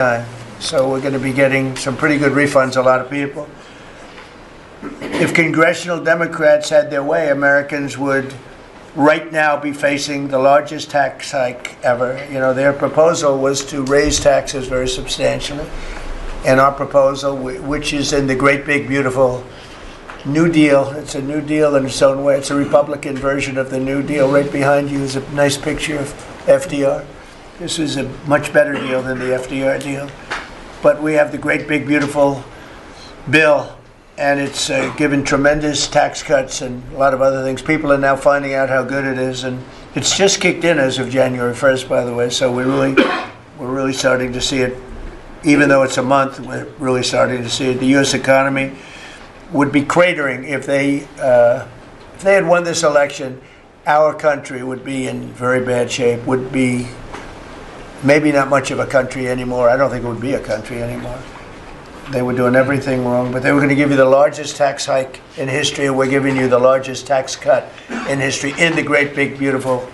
time. So we're going to be getting some pretty good refunds, a lot of people. If congressional Democrats had their way, Americans would right now be facing the largest tax hike ever. You know, their proposal was to raise taxes very substantially. And our proposal, which is in the great big beautiful New Deal, it's a New Deal in its own way. It's a Republican version of the New Deal. Right behind you is a nice picture of FDR. This is a much better deal than the FDR deal. But we have the great big beautiful bill, and it's given tremendous tax cuts and a lot of other things. People are now finding out how good it is, and it's just kicked in as of January 1st, by the way. So we're really starting to see it. Even though it's a month, we're really starting to see it. The U.S. economy would be cratering if they had won this election. Our country would be in very bad shape. Would be maybe not much of a country anymore. I don't think it would be a country anymore. They were doing everything wrong, but they were going to give you the largest tax hike in history, and we're giving you the largest tax cut in history in the great big beautiful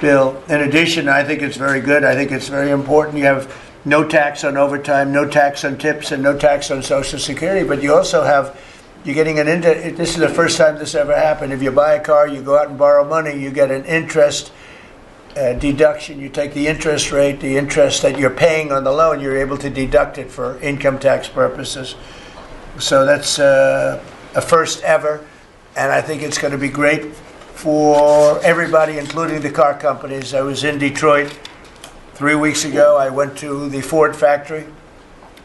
bill. In addition, I think it's very good. I think it's very important. You have no tax on overtime, no tax on tips, and no tax on Social Security, but you also have, you're getting this is the first time this ever happened. If you buy a car, you go out and borrow money, you get an interest deduction. You take the interest rate, the interest that you're paying on the loan, you're able to deduct it for income tax purposes. So that's a first ever, and I think it's going to be great for everybody, including the car companies. I was in Detroit 3 weeks ago. I went to the Ford factory,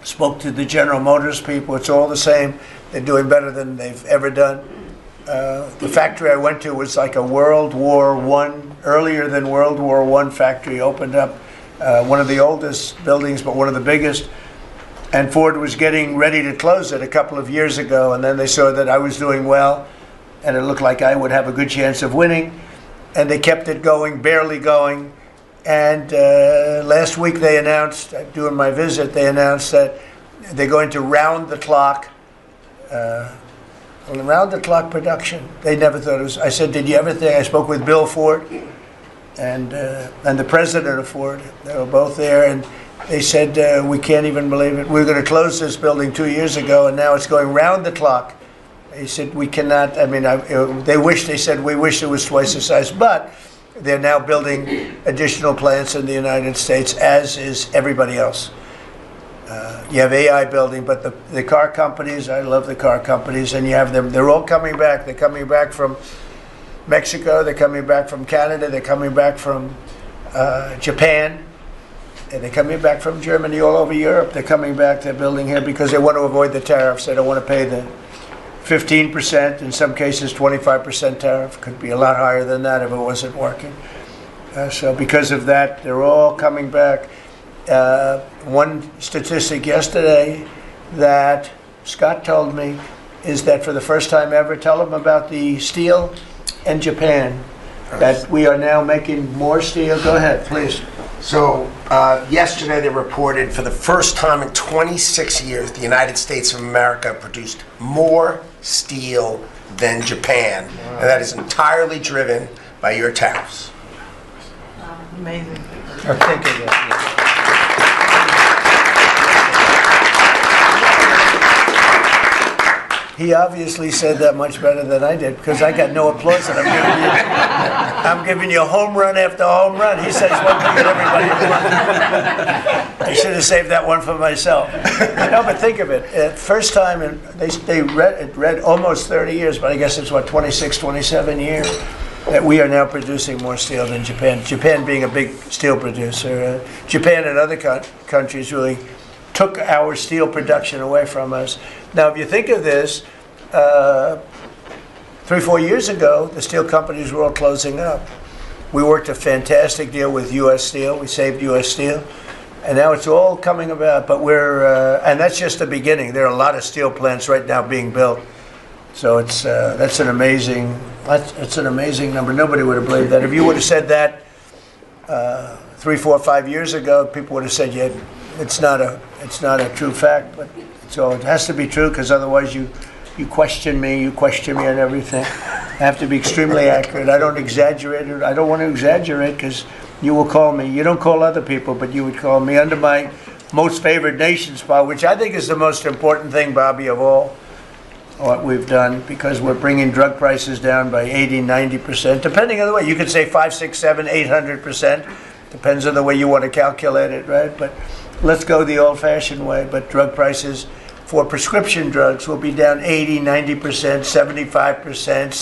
spoke to the General Motors people. It's all the same. They're doing better than they've ever done. The factory I went to was like a World War I, earlier than World War I factory, opened up. One of the oldest buildings, but one of the biggest. And Ford was getting ready to close it a couple of years ago, and then they saw that I was doing well, and it looked like I would have a good chance of winning. And they kept it going, barely going. And last week they announced, during my visit, they announced that they're going to round the clock production. They never thought it was. I said, did you ever think? I spoke with Bill Ford and the president of Ford. They were both there, and they said, we can't even believe it. We were going to close this building 2 years ago, and now it's going round the clock. He said, we cannot. I mean, they said, we wish it was twice the size, but they're now building additional plants in the United States, as is everybody else. You have AI building, but the car companies, I love the car companies, and you have them, they're all coming back. They're coming back from Mexico, they're coming back from Canada, they're coming back from Japan, and they're coming back from Germany, all over Europe. They're coming back, they're building here because they want to avoid the tariffs. They don't want to pay the 15%, in some cases 25% tariff. Could be a lot higher than that if it wasn't working. So because of that, they're all coming back. One statistic yesterday that Scott told me is that for the first time ever, tell them about the steel in Japan, that we are now making more steel. Go ahead, please. So yesterday they reported for the first time in 26 years, the United States of America produced more steel than Japan. Wow. And that is entirely driven by your tariffs. Amazing. Thank you. He obviously said that much better than I did, because I got no applause, and I'm giving you home run after home run. He says one thing and everybody else. I should have saved that one for myself. No, but think of it. First time, they read almost 30 years, but I guess it's 26, 27 years, that we are now producing more steel than Japan. Japan being a big steel producer. Japan and other countries really took our steel production away from us. Now, if you think of this, 3-4 years ago, the steel companies were all closing up. We worked a fantastic deal with U.S. Steel. We saved U.S. Steel. And now it's all coming about. But and that's just the beginning. There are a lot of steel plants right now being built. So that's an amazing number. Nobody would have believed that. If you would have said that 3, 4, 5 years ago, people would have said, yeah, it's not a true fact. But so it has to be true, because otherwise you question me on everything. I have to be extremely accurate. I don't exaggerate it. I don't want to exaggerate, because you will call me. You don't call other people, but you would call me. Under my most favored nation spot, which I think is the most important thing, Bobby, of all what we've done, because we're bringing drug prices down by 80, 90%, depending on the way. You could say 5, 6, 7, 800%. Depends on the way you want to calculate it, right? But let's go the old-fashioned way. But drug prices for prescription drugs will be down 80, 90%, 75%,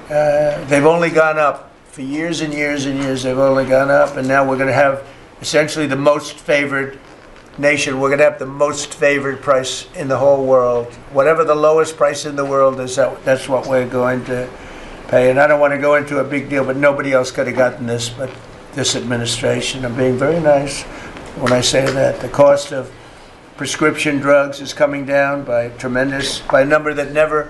68%. They've only gone up for years and years and years. They've only gone up, and now we're going to have essentially the most favored nation. We're going to have the most favored price in the whole world. Whatever the lowest price in the world is, that's what we're going to pay. And I don't want to go into a big deal, but nobody else could have gotten this but this administration. I'm being very nice when I say that. The cost of prescription drugs is coming down by a number that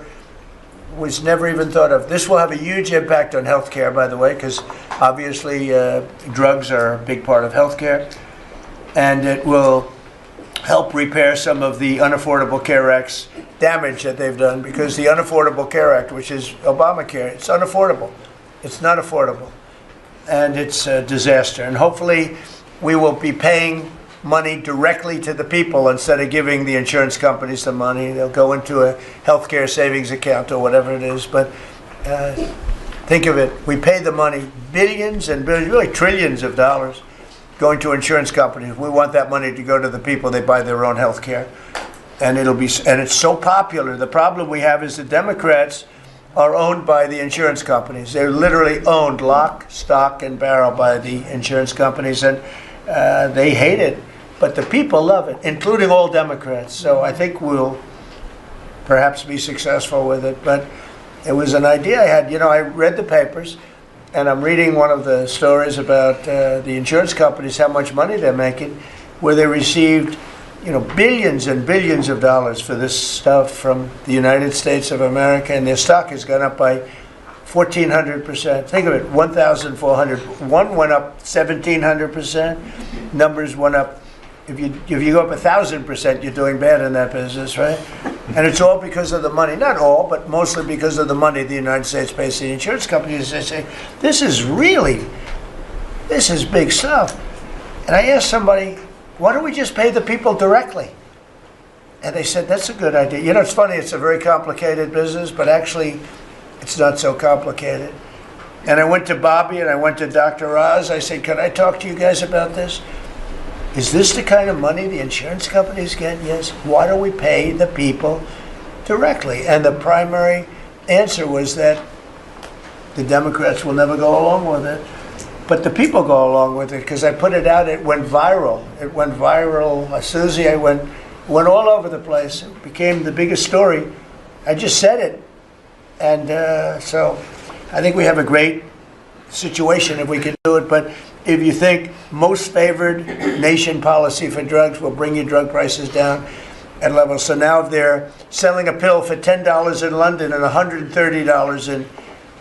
was never even thought of. This will have a huge impact on healthcare, by the way, because obviously drugs are a big part of healthcare, and it will help repair some of the Unaffordable Care Act's damage that they've done, because the Unaffordable Care Act, which is Obamacare, it's unaffordable. It's not affordable, and it's a disaster. And hopefully we will be paying money directly to the people instead of giving the insurance companies the money. They'll go into a healthcare savings account or whatever it is. But think of it, we pay the money, billions and billions, really trillions of dollars going to insurance companies. We want that money to go to the people. They buy their own health care. And it's so popular. The problem we have is the Democrats are owned by the insurance companies. They're literally owned lock, stock, and barrel by the insurance companies, and they hate it. But the people love it, including all Democrats. So I think we'll perhaps be successful with it. But it was an idea I had. I read the papers, and I'm reading one of the stories about the insurance companies, how much money they're making, where they received billions and billions of dollars for this stuff from the United States of America, and their stock has gone up by 1,400%. Think of it, 1,400. One went up 1,700%. Numbers went up. If you go up 1,000%, you're doing bad in that business, right? And it's all because of the money. Not all, but mostly because of the money the United States pays to the insurance companies. They say, this is big stuff. And I asked somebody, why don't we just pay the people directly? And they said, that's a good idea. It's funny, it's a very complicated business, but actually it's not so complicated. And I went to Bobby and I went to Dr. Oz. I said, can I talk to you guys about this? Is this the kind of money the insurance companies get? Yes. Why don't we pay the people directly? And the primary answer was that the Democrats will never go along with it. But the people go along with it, because I put it out, it went viral. It went viral. Susie, I went all over the place. It became the biggest story. I just said it. And so I think we have a great situation if we can do it. But if you think most favored nation policy for drugs will bring your drug prices down at levels. So now if they're selling a pill for $10 in London and $130 in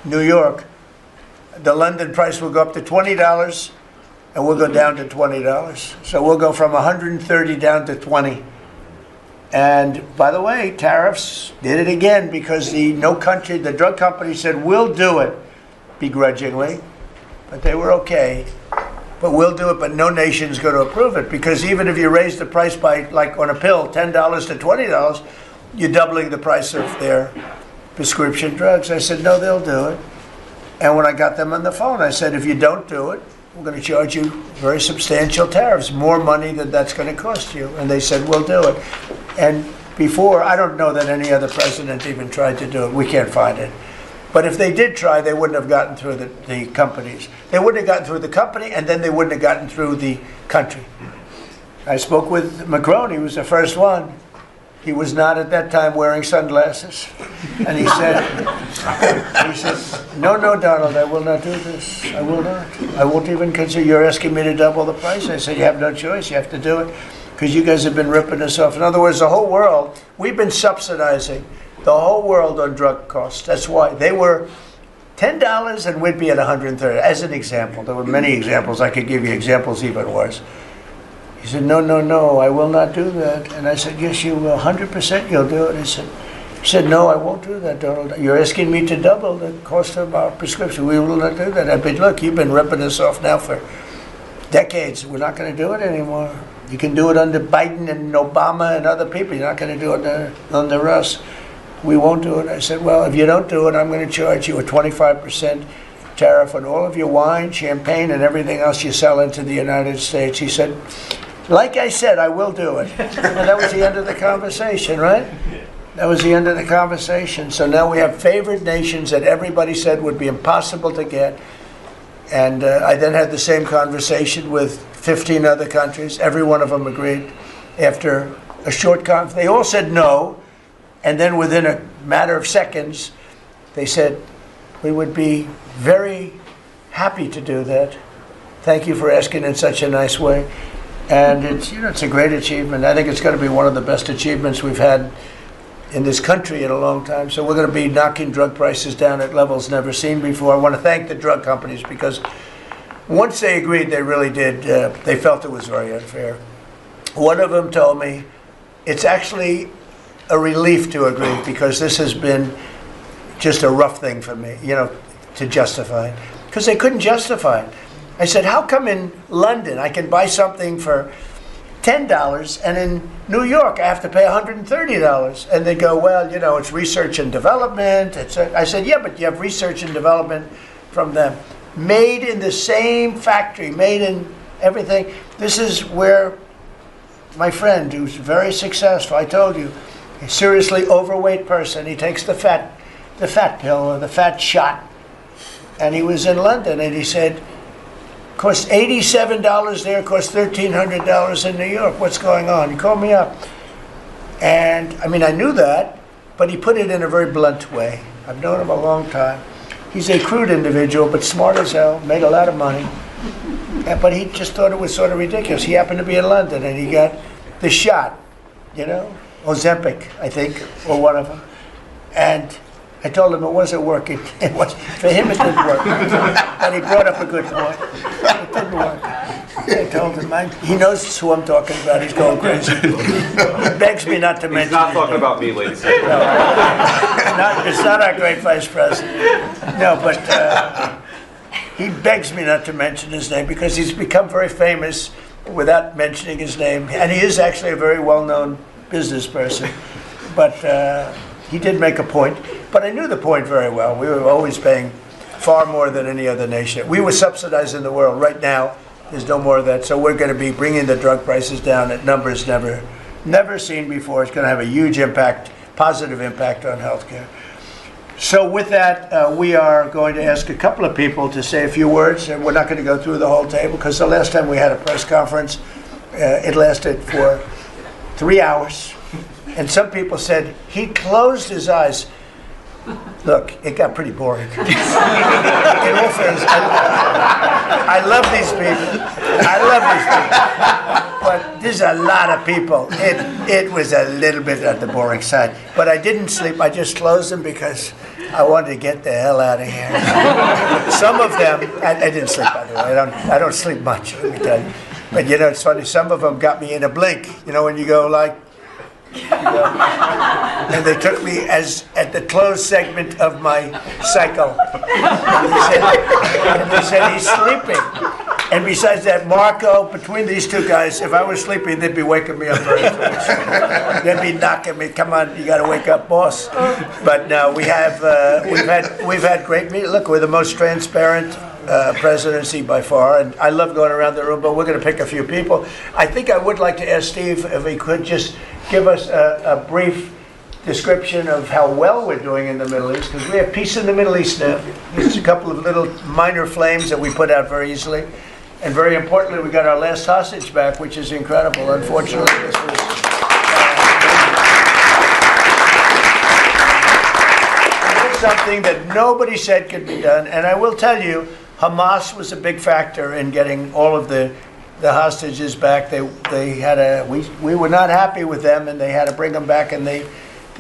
New York, the London price will go up to $20 and we'll go down to $20. So we'll go from 130 down to 20. And by the way, tariffs did it again, because the drug company said, we'll do it begrudgingly, but they were okay. But we'll do it, but no nation's going to approve it, because even if you raise the price by, like on a pill, $10 to $20, you're doubling the price of their prescription drugs. I said, no, they'll do it. And when I got them on the phone, I said, if you don't do it, we're going to charge you very substantial tariffs, more money than that's going to cost you. And they said, we'll do it. And before, I don't know that any other president even tried to do it. We can't find it. But if they did try, they wouldn't have gotten through the companies. They wouldn't have gotten through the company, and then they wouldn't have gotten through the country. I spoke with Macron. He was the first one. He was not at that time wearing sunglasses. And he said, no, Donald, I will not do this. I will not. I won't even consider. You're asking me to double the price? I said, you have no choice. You have to do it, because you guys have been ripping us off. In other words, the whole world, we've been subsidizing the whole world on drug costs. That's why they were $10 and we'd be at 130. As an example, there were many examples. I could give you examples even worse. He said, no, I will not do that. And I said, yes, you will. 100% you'll do it. He said, no, I won't do that, Donald. You're asking me to double the cost of our prescription. We will not do that. I said, look, you've been ripping us off now for decades. We're not going to do it anymore. You can do it under Biden and Obama and other people. You're not going to do it under us. We won't do it. I said, well, if you don't do it, I'm going to charge you a 25% tariff on all of your wine, champagne, and everything else you sell into the United States. He said, like I said, I will do it. And that was the end of the conversation, right? That was the end of the conversation. So now we have favored nations that everybody said would be impossible to get. And I then had the same conversation with 15 other countries. Every one of them agreed after a short conference. They all said no. And then within a matter of seconds, they said, we would be very happy to do that. Thank you for asking in such a nice way. And it's a great achievement. I think it's going to be one of the best achievements we've had in this country in a long time. So we're going to be knocking drug prices down at levels never seen before. I want to thank the drug companies because once they agreed, they really did. They felt it was very unfair. One of them told me it's actually a relief to agree because this has been just a rough thing for me, to justify it. Because they couldn't justify it. I said, how come in London I can buy something for $10 and in New York I have to pay $130? And they go, well, it's research and development. I said, yeah, but you have research and development from them. Made in the same factory, made in everything. This is where my friend, who's very successful, I told you, a seriously overweight person, he takes the fat pill or the fat shot. And he was in London and he said, costs $87 there, costs $1,300 in New York. What's going on? He called me up. And, I knew that, but he put it in a very blunt way. I've known him a long time. He's a crude individual, but smart as hell, made a lot of money. But he just thought it was sort of ridiculous. He happened to be in London, and he got the shot, Ozempic, I think, or one of them. And I told him it wasn't working. For him, it didn't work. And he brought up a good point. It didn't work. I told him, he knows who I'm talking about. He's going crazy. He begs me not to mention. He's not talking about me, ladies. No, it's not our great vice president. No, but he begs me not to mention his name because he's become very famous without mentioning his name. And he is actually a very well-known business person. But he did make a point. But I knew the point very well. We were always paying far more than any other nation. We were subsidizing the world. Right now, there's no more of that. So we're going to be bringing the drug prices down at numbers never seen before. It's going to have a huge impact, positive impact on healthcare. So with that, we are going to ask a couple of people to say a few words. And we're not going to go through the whole table because the last time we had a press conference, it lasted for 3 hours. And some people said he closed his eyes. Look, it got pretty boring. In all fairness, I love these people. But there's a lot of people. It was a little bit on the boring side. But I didn't sleep. I just closed them because I wanted to get the hell out of here. Some of them, I didn't sleep, by the way. I don't sleep much, let me tell you. But it's funny. Some of them got me in a blink. When you go like, and they took me as at the closed segment of my cycle. And they said he's sleeping. And besides that, Marco, between these two guys, if I was sleeping, they'd be waking me up very fast. They'd be knocking me. Come on, you got to wake up, boss. But no, we've had great meetings. Look, we're the most transparent presidency by far, and I love going around the room. But we're going to pick a few people. I think I would like to ask Steve if he could just give us a brief description of how well we're doing in the Middle East, because we have peace in the Middle East now. There's a couple of little minor flames that we put out very easily. And very importantly, we got our last hostage back, which is incredible. Unfortunately, this was something that nobody said could be done. And I will tell you, Hamas was a big factor in getting all of the hostages back. We were not happy with them, and they had to bring them back. And they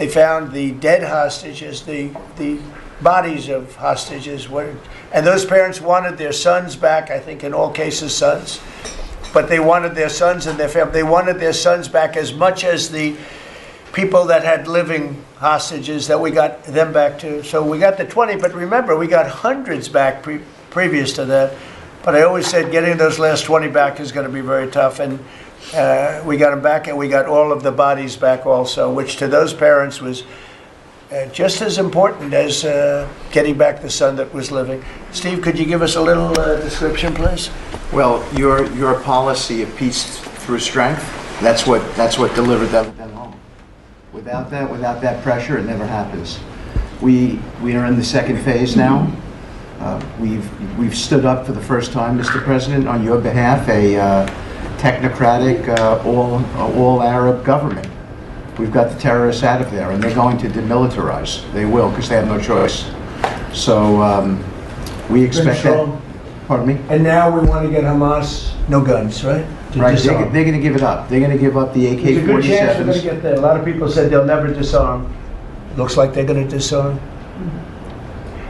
found the dead hostages, the bodies of hostages. And those parents wanted their sons back, I think in all cases sons. But they wanted their sons and their family. They wanted their sons back as much as the people that had living hostages that we got them back to. So we got the 20, but remember, we got hundreds back previous to that. But I always said getting those last 20 back is going to be very tough, and we got them back, and we got all of the bodies back also, which to those parents was just as important as getting back the son that was living. Steve, could you give us a little description, please? Well, your policy of peace through strength, that's what delivered them home. Without that pressure, it never happens. We are in the second phase now. We've stood up for the first time, Mr. President, on your behalf, a technocratic, all Arab government. We've got the terrorists out of there, and they're going to demilitarize. They will, because they have no choice. So we expect that. Pardon me? And now we want to get Hamas no guns, right? Right, they're going to give it up. They're going to give up the AK-47s. There's a good chance they're going to get there. A lot of people said they'll never disarm. Looks like they're going to disarm.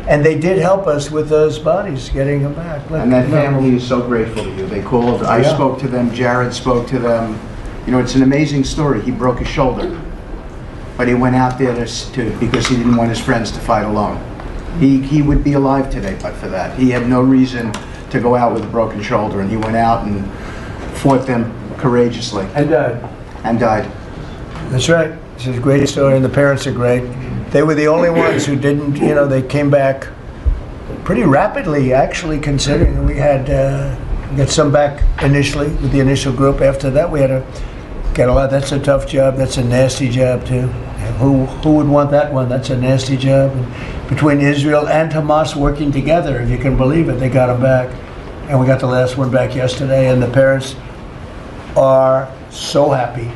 And they did help us with those bodies, getting them back. And that family is so grateful to you. They called, I spoke to them, Jared spoke to them. You know, it's an amazing story. He broke his shoulder, but he went out there because he didn't want his friends to fight alone. He would be alive today, but for that. He had no reason to go out with a broken shoulder, and he went out and fought them courageously. And died. And died. That's right. It's a great story, and the parents are great. They were the only ones who didn't, they came back pretty rapidly, actually, considering we had got some back initially with the initial group. After that, we had to get a lot. That's a tough job. That's a nasty job, too. Who would want that one? That's a nasty job. And between Israel and Hamas working together, if you can believe it, they got them back. And we got the last one back yesterday, and the parents are so happy.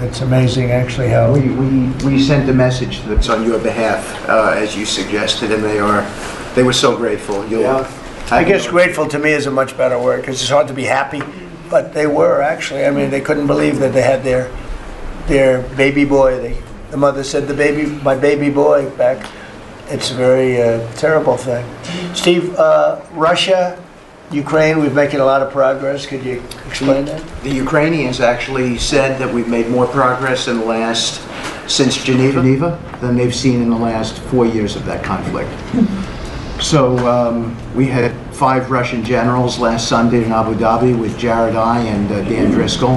It's amazing, actually, how... We sent a message that's on your behalf, as you suggested, and they were so grateful. I guess grateful to me is a much better word, because it's hard to be happy, but they were, actually. I mean, they couldn't believe that they had their baby boy. The mother said, my baby boy back. It's a very terrible thing. Steve, Russia, Ukraine, we're making a lot of progress. Could you explain that? The Ukrainians actually said that we've made more progress since Geneva than they've seen in the last 4 years of that conflict. So we had 5 Russian generals last Sunday in Abu Dhabi with Jared and Dan Driscoll,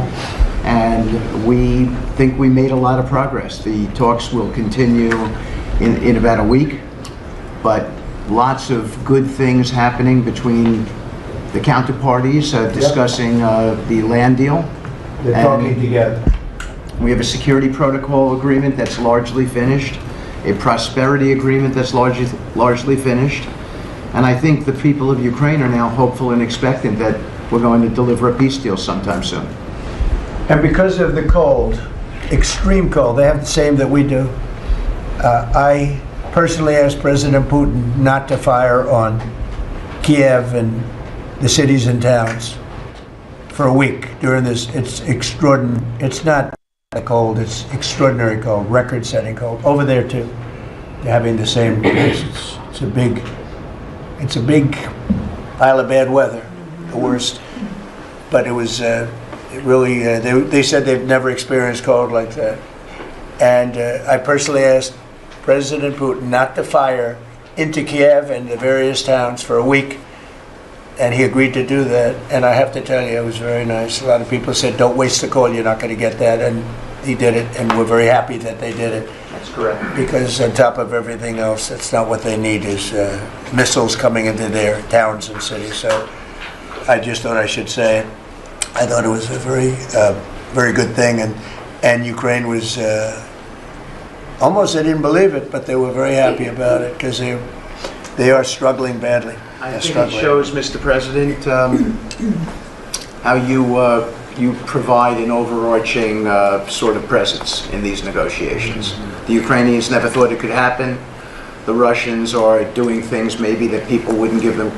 and we think we made a lot of progress. The talks will continue in about a week, but lots of good things happening between the counterparties discussing the land deal. They're talking together. We have a security protocol agreement that's largely finished, a prosperity agreement that's largely finished, and I think the people of Ukraine are now hopeful and expectant that we're going to deliver a peace deal sometime soon. And because of the cold, extreme cold, they have the same that we do. I personally asked President Putin not to fire on Kiev and the cities and towns for a week during this. It's extraordinary. It's not cold. It's extraordinary cold, record-setting cold. Over there too, they're having the same. It's a big pile of bad weather, the worst. But it was really. They said they've never experienced cold like that. And I personally asked President Putin not to fire into Kiev and the various towns for a week. And he agreed to do that, and I have to tell you, it was very nice. A lot of people said, don't waste the coal, you're not going to get that, and he did it, and we're very happy that they did it. That's correct. Because on top of everything else, that's not what they need, is missiles coming into their towns and cities. So I just thought I should say it. I thought it was a very good thing, and Ukraine was, almost they didn't believe it, but they were very happy about it, because they are struggling badly. I think it shows, Mr. President, how you provide an overarching sort of presence in these negotiations. The Ukrainians never thought it could happen. The Russians are doing things maybe that people wouldn't give them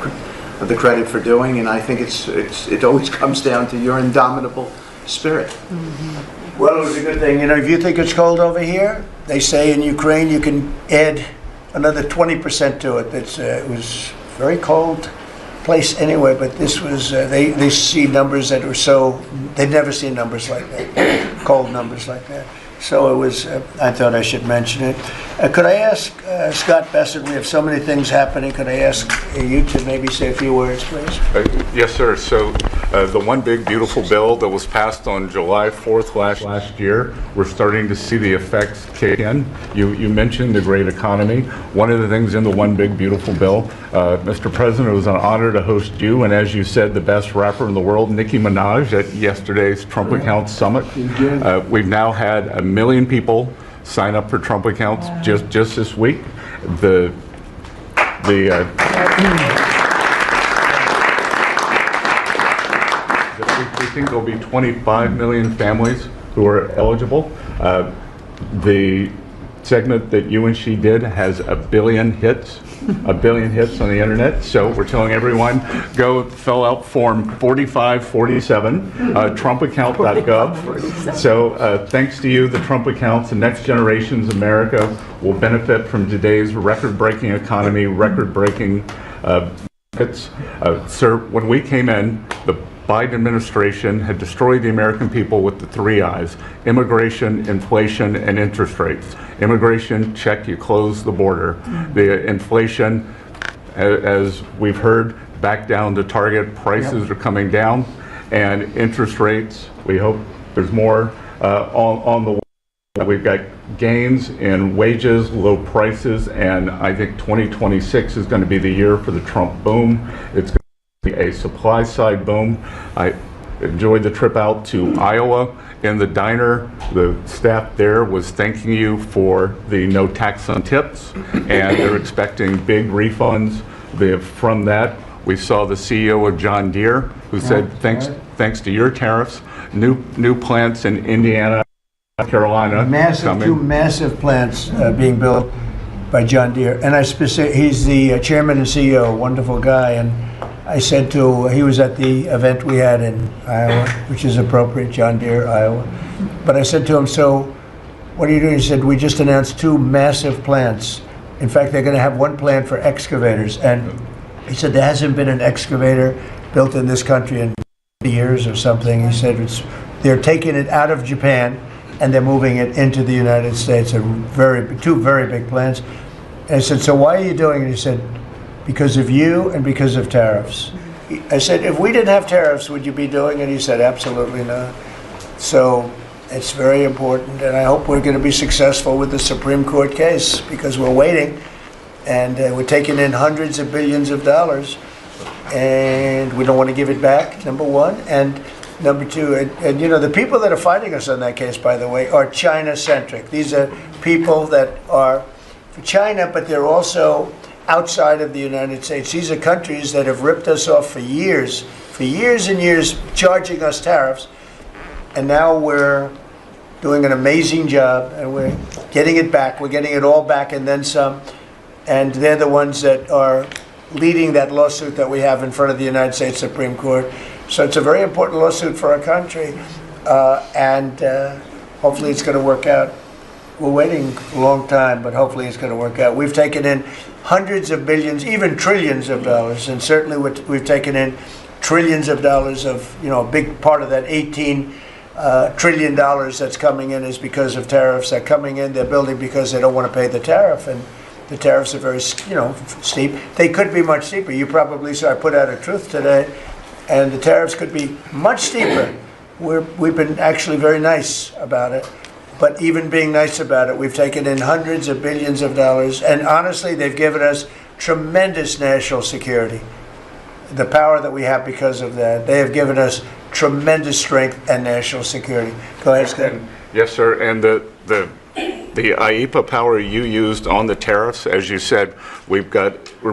the credit for doing, and I think it always comes down to your indomitable spirit. Well, it was a good thing. If you think it's cold over here, they say in Ukraine you can add another 20% to it. It was very cold place anyway, but this was, they see numbers that were so, they'd never seen numbers like that, cold numbers like that. So it was, I thought I should mention it. Could I ask Scott Bessent, we have so many things happening, could I ask you to maybe say a few words, please? Yes, sir. So the one big beautiful bill that was passed on July 4th last year, we're starting to see the effects kick in. You mentioned the great economy. One of the things in the one big beautiful bill, Mr. President, it was an honor to host you, and as you said, the best rapper in the world, Nicki Minaj, at yesterday's Trump Accounts Summit. We've now had 1 million people sign up for Trump accounts just this week. We think there'll be 25 million families who are eligible. The segment that you and she did has 1 billion hits. 1 billion hits on the internet. So we're telling everyone, go fill out form 4547, trumpaccount.gov. So thanks to you, the Trump accounts, the next generation's America will benefit from today's record-breaking economy, record-breaking benefits. Sir, when we came in, the Biden administration had destroyed the American people with the 3 I's: immigration, inflation, and interest rates. Immigration, check, you close the border. The inflation, as we've heard, back down to target. Prices are coming down. And interest rates, we hope there's more on the way. We've got gains in wages, low prices, and I think 2026 is going to be the year for the Trump boom. It's a supply side boom. I enjoyed the trip out to Iowa. In the diner, the staff there was thanking you for the no tax on tips, and they're expecting big refunds. From that, we saw the CEO of John Deere, who said, thanks to your tariffs, new plants in Indiana, Carolina, Two massive plants being built by John Deere, and he's the chairman and CEO, wonderful guy, and I said he was at the event we had in Iowa, which is appropriate, John Deere, Iowa. But I said to him, so what are you doing? He said, we just announced 2 massive plants. In fact, they're going to have 1 plant for excavators. And he said, there hasn't been an excavator built in this country in 50 years or something. He said, they're taking it out of Japan and they're moving it into the United States. 2 very big plants. And I said, so why are you doing it? He said, because of you and because of tariffs. I said, if we didn't have tariffs, would you be doing it? He said, absolutely not. So it's very important, and I hope we're going to be successful with the Supreme Court case, because we're waiting, and we're taking in hundreds of billions of dollars, and we don't want to give it back, number one. And number two, and you know, the people that are fighting us on that case, by the way, are China-centric. These are people that are for China, but they're also outside of the United States. These are countries that have ripped us off for years and years, charging us tariffs. And now we're doing an amazing job, and we're getting it back. We're getting it all back and then some. And they're the ones that are leading that lawsuit that we have in front of the United States Supreme Court. So it's a very important lawsuit for our country, and hopefully it's going to work out. We're waiting a long time, but hopefully it's going to work out. We've taken in hundreds of billions, even trillions of dollars, and certainly we've taken in trillions of dollars of, you know, a big part of that $18 trillion that's coming in is because of tariffs. They're coming in, they're building because they don't want to pay the tariff, and the tariffs are very, you know, steep. They could be much steeper. You probably saw I put out a truth today, and the tariffs could be much steeper. We've been actually very nice about it. But even being nice about it, we've taken in hundreds of billions of dollars, and honestly, they've given us tremendous national security. The power that we have because of that, they have given us tremendous strength and national security. Go ahead, Scott. Yes, sir. And the IEPA power you used on the tariffs, as you said, we're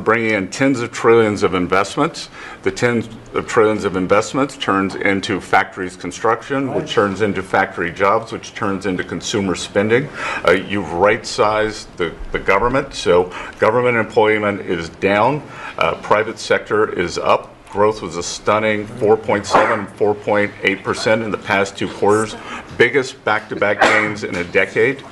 bringing in tens of trillions of investments. The tens of trillions of investments turns into factories construction, which turns into factory jobs, which turns into consumer spending. You've right-sized the government, so government employment is down, private sector is up. Growth was a stunning 4.7, 4.8% in the past 2 quarters, biggest back-to-back gains in a decade.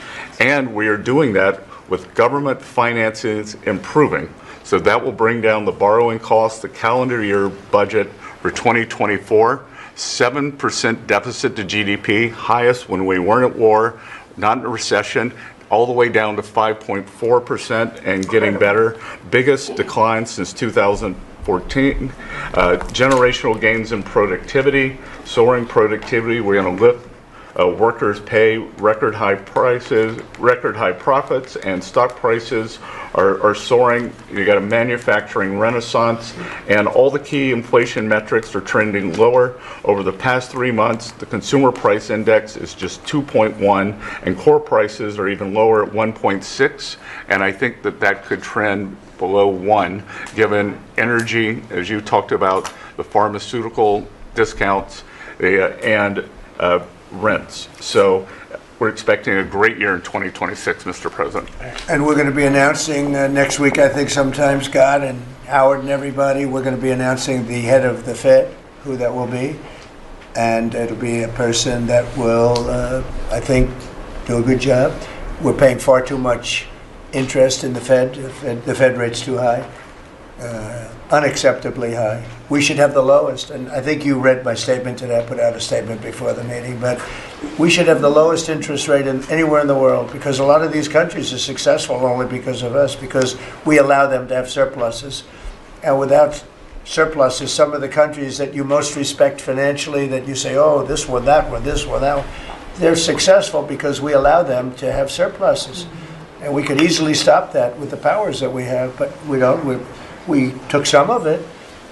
And we are doing that with government finances improving. So that will bring down the borrowing costs, the calendar year budget for 2024, 7% deficit to GDP, highest when we weren't at war. not in a recession, all the way down to 5.4% and getting better. Biggest decline since 2014. Generational gains in productivity, soaring productivity. We're going to lift workers' pay, record high prices, record high profits, and stock prices are soaring. You got a manufacturing renaissance, and all the key inflation metrics are trending lower. Over the past 3 months, the consumer price index is just 2.1, and core prices are even lower at 1.6, and I think that that could trend below 1, given energy, as you talked about, the pharmaceutical discounts, and rents. So we're expecting a great year in 2026, Mr. President. And we're going to be announcing next week, I think sometime, Scott and Howard and everybody, we're going to be announcing the head of the Fed, who that will be. And it'll be a person that will, I think, do a good job. We're paying far too much interest in the Fed. The Fed rate's too high, unacceptably high. We should have the lowest, and I think you read my statement today. I put out a statement before the meeting, but we should have the lowest interest rate anywhere in the world, because a lot of these countries are successful only because of us, because we allow them to have surpluses. And without surpluses, some of the countries that you most respect financially, that you say, oh, this one, that one, this one, that one, they're successful because we allow them to have surpluses. And we could easily stop that with the powers that we have, but we don't. We took some of it,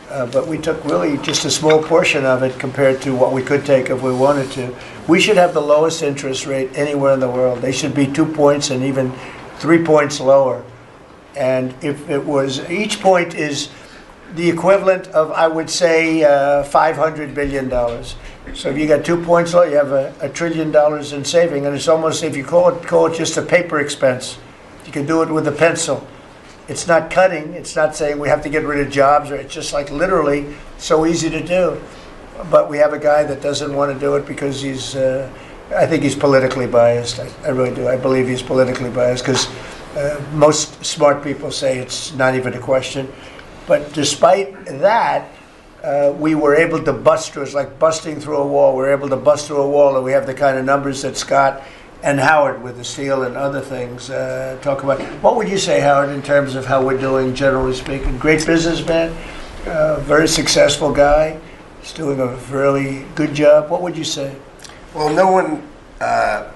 but we took really just a small portion of it compared to what we could take if we wanted to. We should have the lowest interest rate anywhere in the world. They should be 2 points and even 3 points lower. And if it was, each point is the equivalent of, I would say, $500 billion. So if you got 2 points low, you have $1 trillion in saving, and it's almost, if you call it just a paper expense. You can do it with a pencil. It's not cutting. It's not saying we have to get rid of jobs, or it's just like literally so easy to do. But we have a guy that doesn't want to do it because he's, I think he's politically biased. I really do. I believe he's politically biased because most smart people say it's not even a question. But despite that, we were able to bust through. It's like busting through a wall. We're able to bust through a wall, and we have the kind of numbers that Scott and Howard with the steel and other things talk about. What would you say, Howard, in terms of how we're doing, generally speaking? Great businessman, very successful guy. He's doing a really good job. What would you say? Well, no one,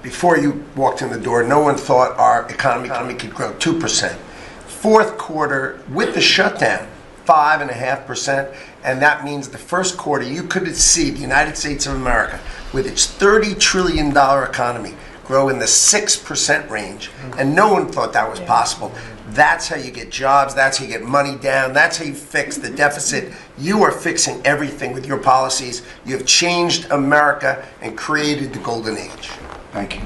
before you walked in the door, no one thought our economy could grow 2%. Fourth quarter, with the shutdown, 5.5%, and that means the first quarter you could see the United States of America with its $30 trillion economy grow in the 6% range, and no one thought that was possible. That's how you get jobs, that's how you get money down, that's how you fix the deficit. You are fixing everything with your policies. You have changed America and created the golden age. Thank you.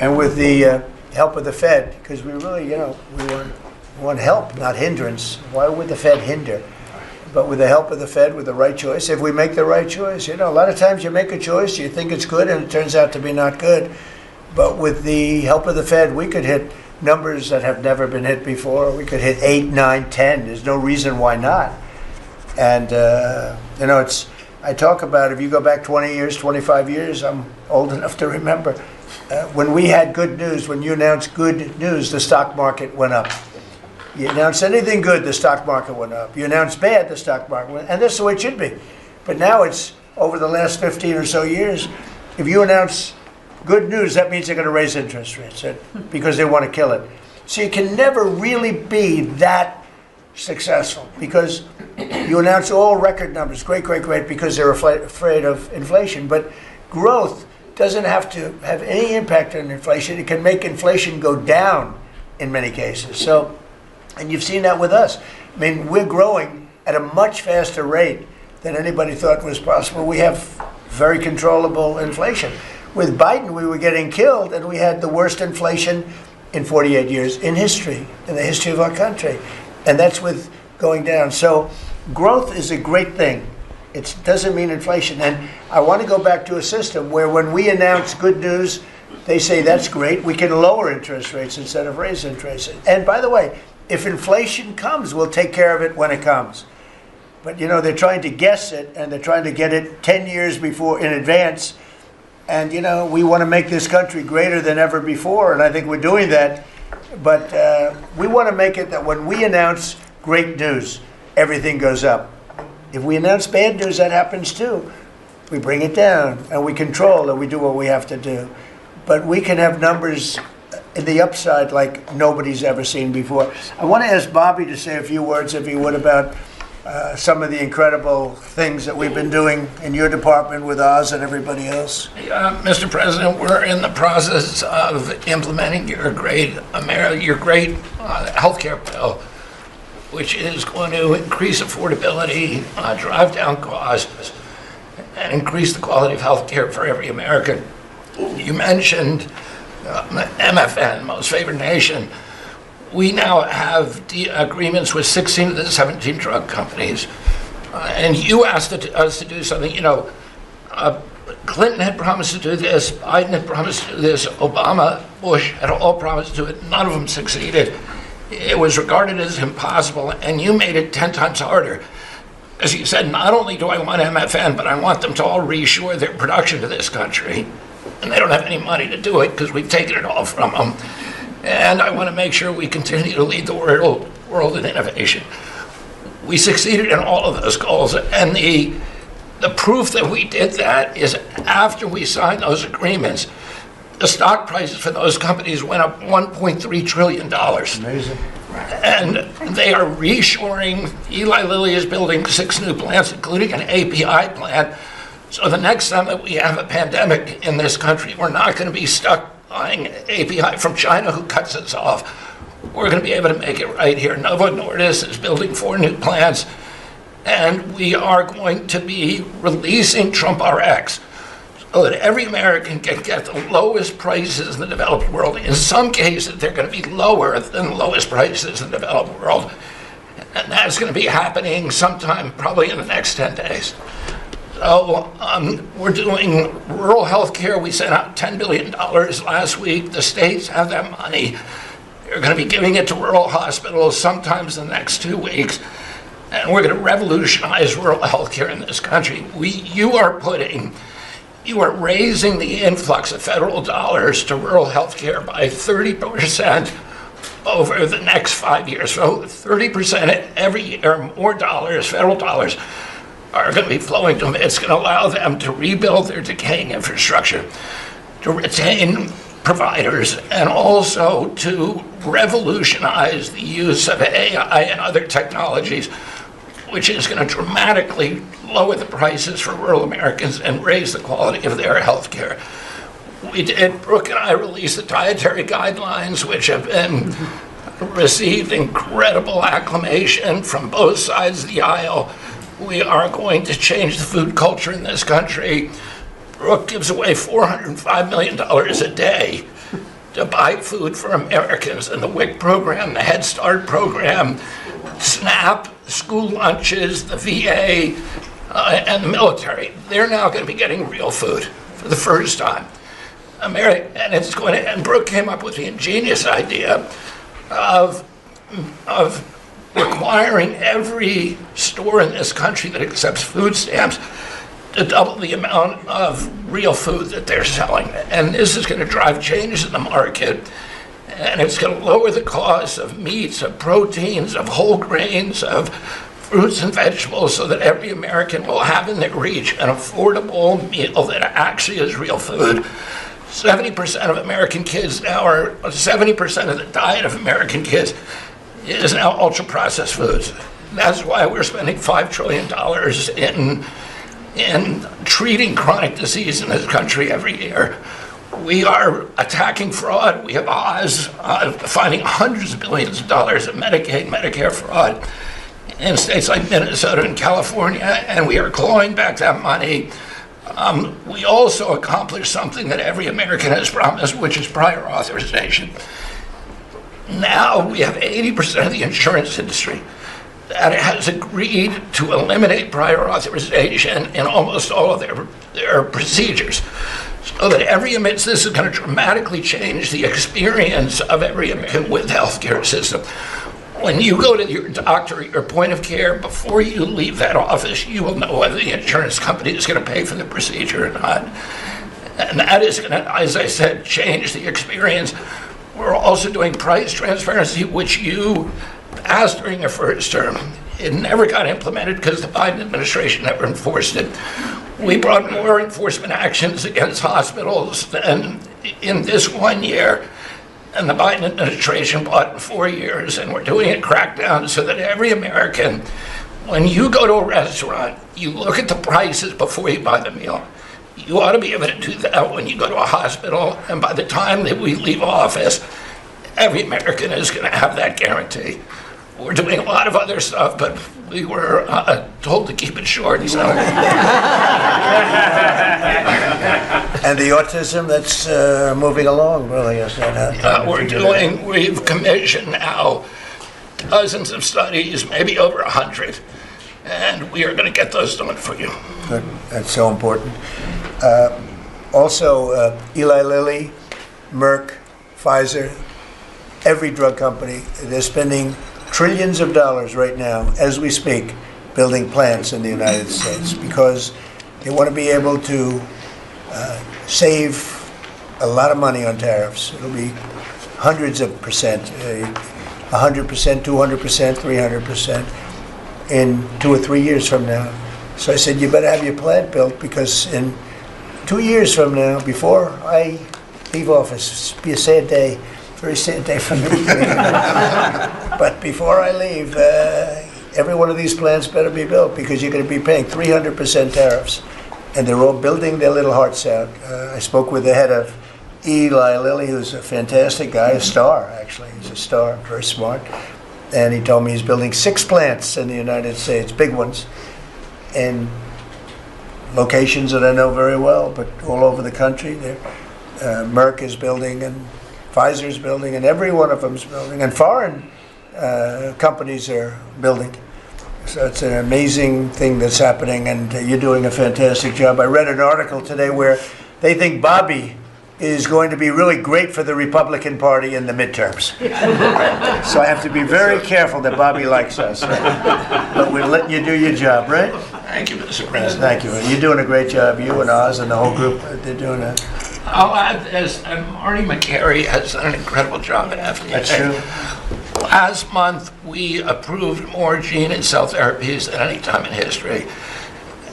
And with the help of the Fed, because we really, we want help, not hindrance. Why would the Fed hinder? But with the help of the Fed, with the right choice, if we make the right choice, a lot of times you make a choice, you think it's good, and it turns out to be not good. But with the help of the Fed, we could hit numbers that have never been hit before. We could hit 8, 9, 10. There's no reason why not. And, I talk about, if you go back 20 years, 25 years, I'm old enough to remember, when we had good news, when you announced good news, the stock market went up. You announced anything good, the stock market went up. You announced bad, the stock market went up. And that's the way it should be. But now it's, over the last 15 or so years, if you announce good news, that means they're going to raise interest rates because they want to kill it. So you can never really be that successful because you announce all record numbers, great, because they're afraid of inflation. But growth doesn't have to have any impact on inflation. It can make inflation go down in many cases. So, and you've seen that with us. I mean, we're growing at a much faster rate than anybody thought was possible. We have very controllable inflation. With Biden, we were getting killed, and we had the worst inflation in 48 years in history, in the history of our country. And that's with going down. So growth is a great thing. It doesn't mean inflation. And I want to go back to a system where when we announce good news, they say that's great. We can lower interest rates instead of raise interest rates. And by the way, if inflation comes, we'll take care of it when it comes. But they're trying to guess it, and they're trying to get it 10 years before in advance. And, we want to make this country greater than ever before, and I think we're doing that. But we want to make it that when we announce great news, everything goes up. If we announce bad news, that happens too. We bring it down, and we control, and we do what we have to do. But we can have numbers in the upside like nobody's ever seen before. I want to ask Bobby to say a few words, if he would, about some of the incredible things that we've been doing in your department with Oz and everybody else. Mr. President, we're in the process of implementing your great healthcare bill, which is going to increase affordability, drive down costs, and increase the quality of healthcare for every American. You mentioned MFN, Most Favored Nation. We now have agreements with 16 of the 17 drug companies. And you asked us to do something. Clinton had promised to do this, Biden had promised to do this, Obama, Bush had all promised to do it. None of them succeeded. It was regarded as impossible, and you made it 10 times harder. As you said, not only do I want MFN, but I want them to all reshore their production to this country. And they don't have any money to do it because we've taken it all from them. And I want to make sure we continue to lead the world in innovation. We succeeded in all of those goals, and the proof that we did that is after we signed those agreements, the stock prices for those companies went up $1.3 trillion. Amazing. And they are reshoring. Eli Lilly is building 6 new plants, including an API plant. So the next time that we have a pandemic in this country, we're not going to be stuck buying API from China, who cuts us off. We're going to be able to make it right here. Novo Nordisk is building 4 new plants, and we are going to be releasing Trump RX so that every American can get the lowest prices in the developed world. In some cases, they're going to be lower than the lowest prices in the developed world. And that's going to be happening sometime probably in the next 10 days. So we're doing rural health care. We sent out $10 billion last week. The states have that money. They're going to be giving it to rural hospitals sometimes in the next 2 weeks. And we're going to revolutionize rural health care in this country. You are raising the influx of federal dollars to rural health care by 30% over the next 5 years. So 30% every year, more dollars, federal dollars, are going to be flowing to them. It's going to allow them to rebuild their decaying infrastructure, to retain providers, and also to revolutionize the use of AI and other technologies, which is going to dramatically lower the prices for rural Americans and raise the quality of their health care. Brooke and I released the dietary guidelines, which have been received incredible acclamation from both sides of the aisle. We are going to change the food culture in this country. Brooke gives away $405 million a day to buy food for Americans. And the WIC program, the Head Start program, SNAP, school lunches, the VA, and the military, they're now going to be getting real food for the first time. And Brooke came up with the ingenious idea of requiring every store in this country that accepts food stamps to double the amount of real food that they're selling. And this is going to drive changes in the market, and it's going to lower the cost of meats, of proteins, of whole grains, of fruits and vegetables, so that every American will have in their reach an affordable meal that actually is real food. 70% of American kids now are, 70% of the diet of American kids is now ultra-processed foods. That's why we're spending $5 trillion in treating chronic disease in this country every year. We are attacking fraud. We have Oz finding hundreds of billions of dollars of Medicaid, Medicare fraud in states like Minnesota and California, and we are clawing back that money. We also accomplished something that every American has promised, which is prior authorization. Now we have 80% of the insurance industry that has agreed to eliminate prior authorization in almost all of their procedures. So that this is going to dramatically change the experience of every American with the healthcare system. When you go to your doctor at your point of care, before you leave that office, you will know whether the insurance company is going to pay for the procedure or not. And that is going to, as I said, change the experience. We're also doing price transparency, which you passed during your first term. It never got implemented because the Biden administration never enforced it. We brought more enforcement actions against hospitals than in this 1 year, and the Biden administration brought in 4 years, and we're doing a crackdown so that every American, when you go to a restaurant, you look at the prices before you buy the meal. You ought to be able to do that when you go to a hospital, and by the time that we leave office, every American is going to have that guarantee. We're doing a lot of other stuff, but we were told to keep it short. So. And the autism, that's moving along, really, is that? We've commissioned now dozens of studies, maybe over 100, and we are going to get those done for you. Good. That's so important. Also, Eli Lilly, Merck, Pfizer, every drug company, they're spending trillions of dollars right now, as we speak, building plants in the United States because they want to be able to save a lot of money on tariffs. It'll be hundreds of percent, 100%, 200%, 300% in 2 or 3 years from now. So I said, you better have your plant built because in 2 years from now, before I leave office, it'll be a sad day, very sad day for me. But before I leave, every one of these plants better be built because you're going to be paying 300% tariffs. And they're all building their little hearts out. I spoke with the head of Eli Lilly, who's a fantastic guy, a star, actually. He's a star, very smart. And he told me he's building 6 plants in the United States, big ones, in locations that I know very well, but all over the country. Merck is building, and Pfizer's building, and every one of them's building, and foreign companies are building. So it's an amazing thing that's happening, and you're doing a fantastic job. I read an article today where they think Bobby is going to be really great for the Republican Party in the midterms. So I have to be very careful that Bobby likes us. But we're letting you do your job, right? Thank you, Mr. President. Thank you. You're doing a great job. You and Oz and the whole group, they're doing a... I'll add this, and Marty McCary has done an incredible job at FDA. That's true. Last month, we approved more gene and cell therapies than any time in history.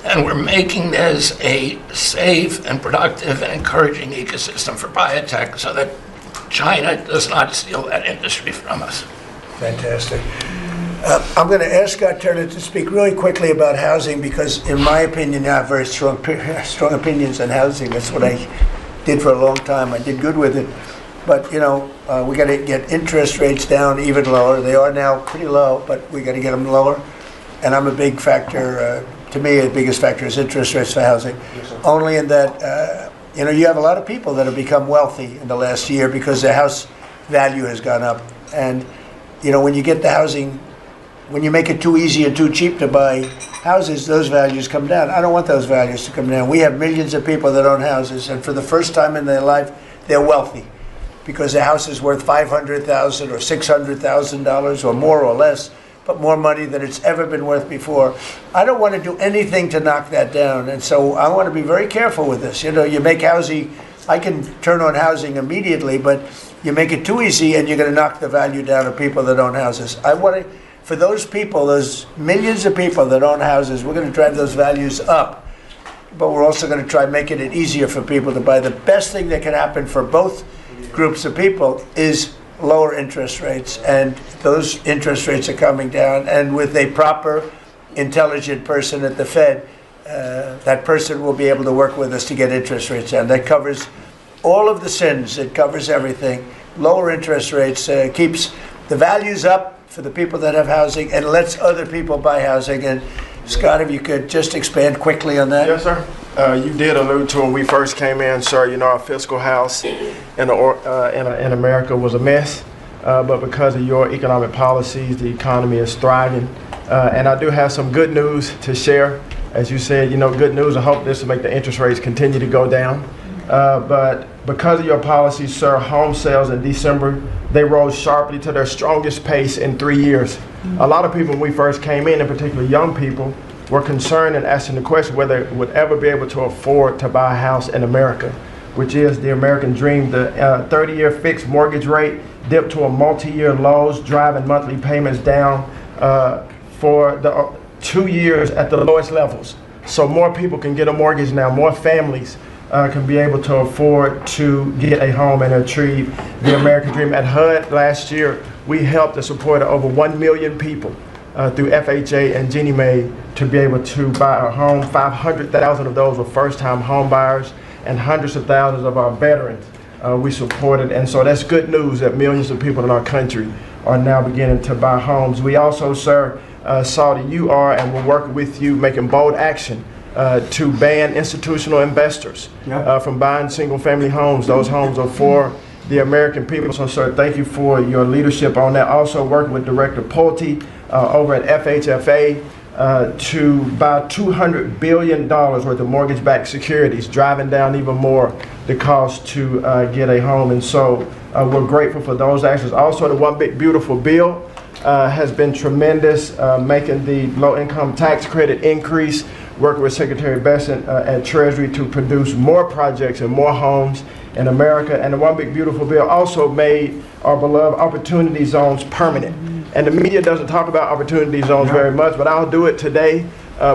And we're making this a safe and productive and encouraging ecosystem for biotech so that China does not steal that industry from us. Fantastic. I'm going to ask Scott Turner to speak really quickly about housing because, in my opinion, I have very strong opinions on housing. That's what I did for a long time. I did good with it. But, you know, we got to get interest rates down even lower. They are now pretty low, but we got to get them lower. And I'm a big factor, to me, the biggest factor is interest rates for housing. Yes, only in that, you know, you have a lot of people that have become wealthy in the last year because their house value has gone up. And, you know, when you get the housing, when you make it too easy and too cheap to buy houses, those values come down. I don't want those values to come down. We have millions of people that own houses, and for the first time in their life, they're wealthy because their house is worth $500,000 or $600,000 or more or less, but more money than it's ever been worth before. I don't want to do anything to knock that down, and so I want to be very careful with this. You know, you make housing, I can turn on housing immediately, but you make it too easy and you're going to knock the value down of people that own houses. I want to, for those people, those millions of people that own houses, we're going to drive those values up, but we're also going to try making it easier for people to buy. The best thing that can happen for both groups of people is lower interest rates, and those interest rates are coming down, and with a proper, intelligent person at the Fed, that person will be able to work with us to get interest rates down. That covers all of the sins. It covers everything. Lower interest rates keeps the values up for the people that have housing and lets other people buy housing. And Scott, if you could just expand quickly on that. Yes, sir. You did allude to when we first came in, sir. You know, our fiscal house in America was a mess, but because of your economic policies, the economy is thriving. And I do have some good news to share. As you said, you know, good news. I hope this will make the interest rates continue to go down. But because of your policies, sir, home sales in December, they rose sharply to their strongest pace in 3 years. A lot of people, when we first came in particular young people, were concerned and asking the question whether they would ever be able to afford to buy a house in America. which is the American dream. The 30-year fixed mortgage rate dipped to a multi-year lows, driving monthly payments down for the 2 years at the lowest levels. So more people can get a mortgage now, more families can be able to afford to get a home and achieve the American dream. At HUD last year, we helped and supported over 1 million people through FHA and Ginnie Mae to be able to buy a home. 500,000 of those were first-time home buyers, and hundreds of thousands of our veterans we supported. And so that's good news that millions of people in our country are now beginning to buy homes. We also, sir, saw that you are and will work with you making bold action to ban institutional investors from buying single-family homes. Those homes are for the American people. So, sir, thank you for your leadership on that. Also working with Director Pulte over at FHFA to buy $200 billion worth of mortgage-backed securities, driving down even more the cost to get a home. And so we're grateful for those actions. Also, the One Big Beautiful Bill has been tremendous, making the low-income tax credit increase, working with Secretary Besant at Treasury to produce more projects and more homes in America. And the One Big Beautiful Bill also made our beloved opportunity zones permanent. And the media doesn't talk about opportunity zones very much, but I'll do it today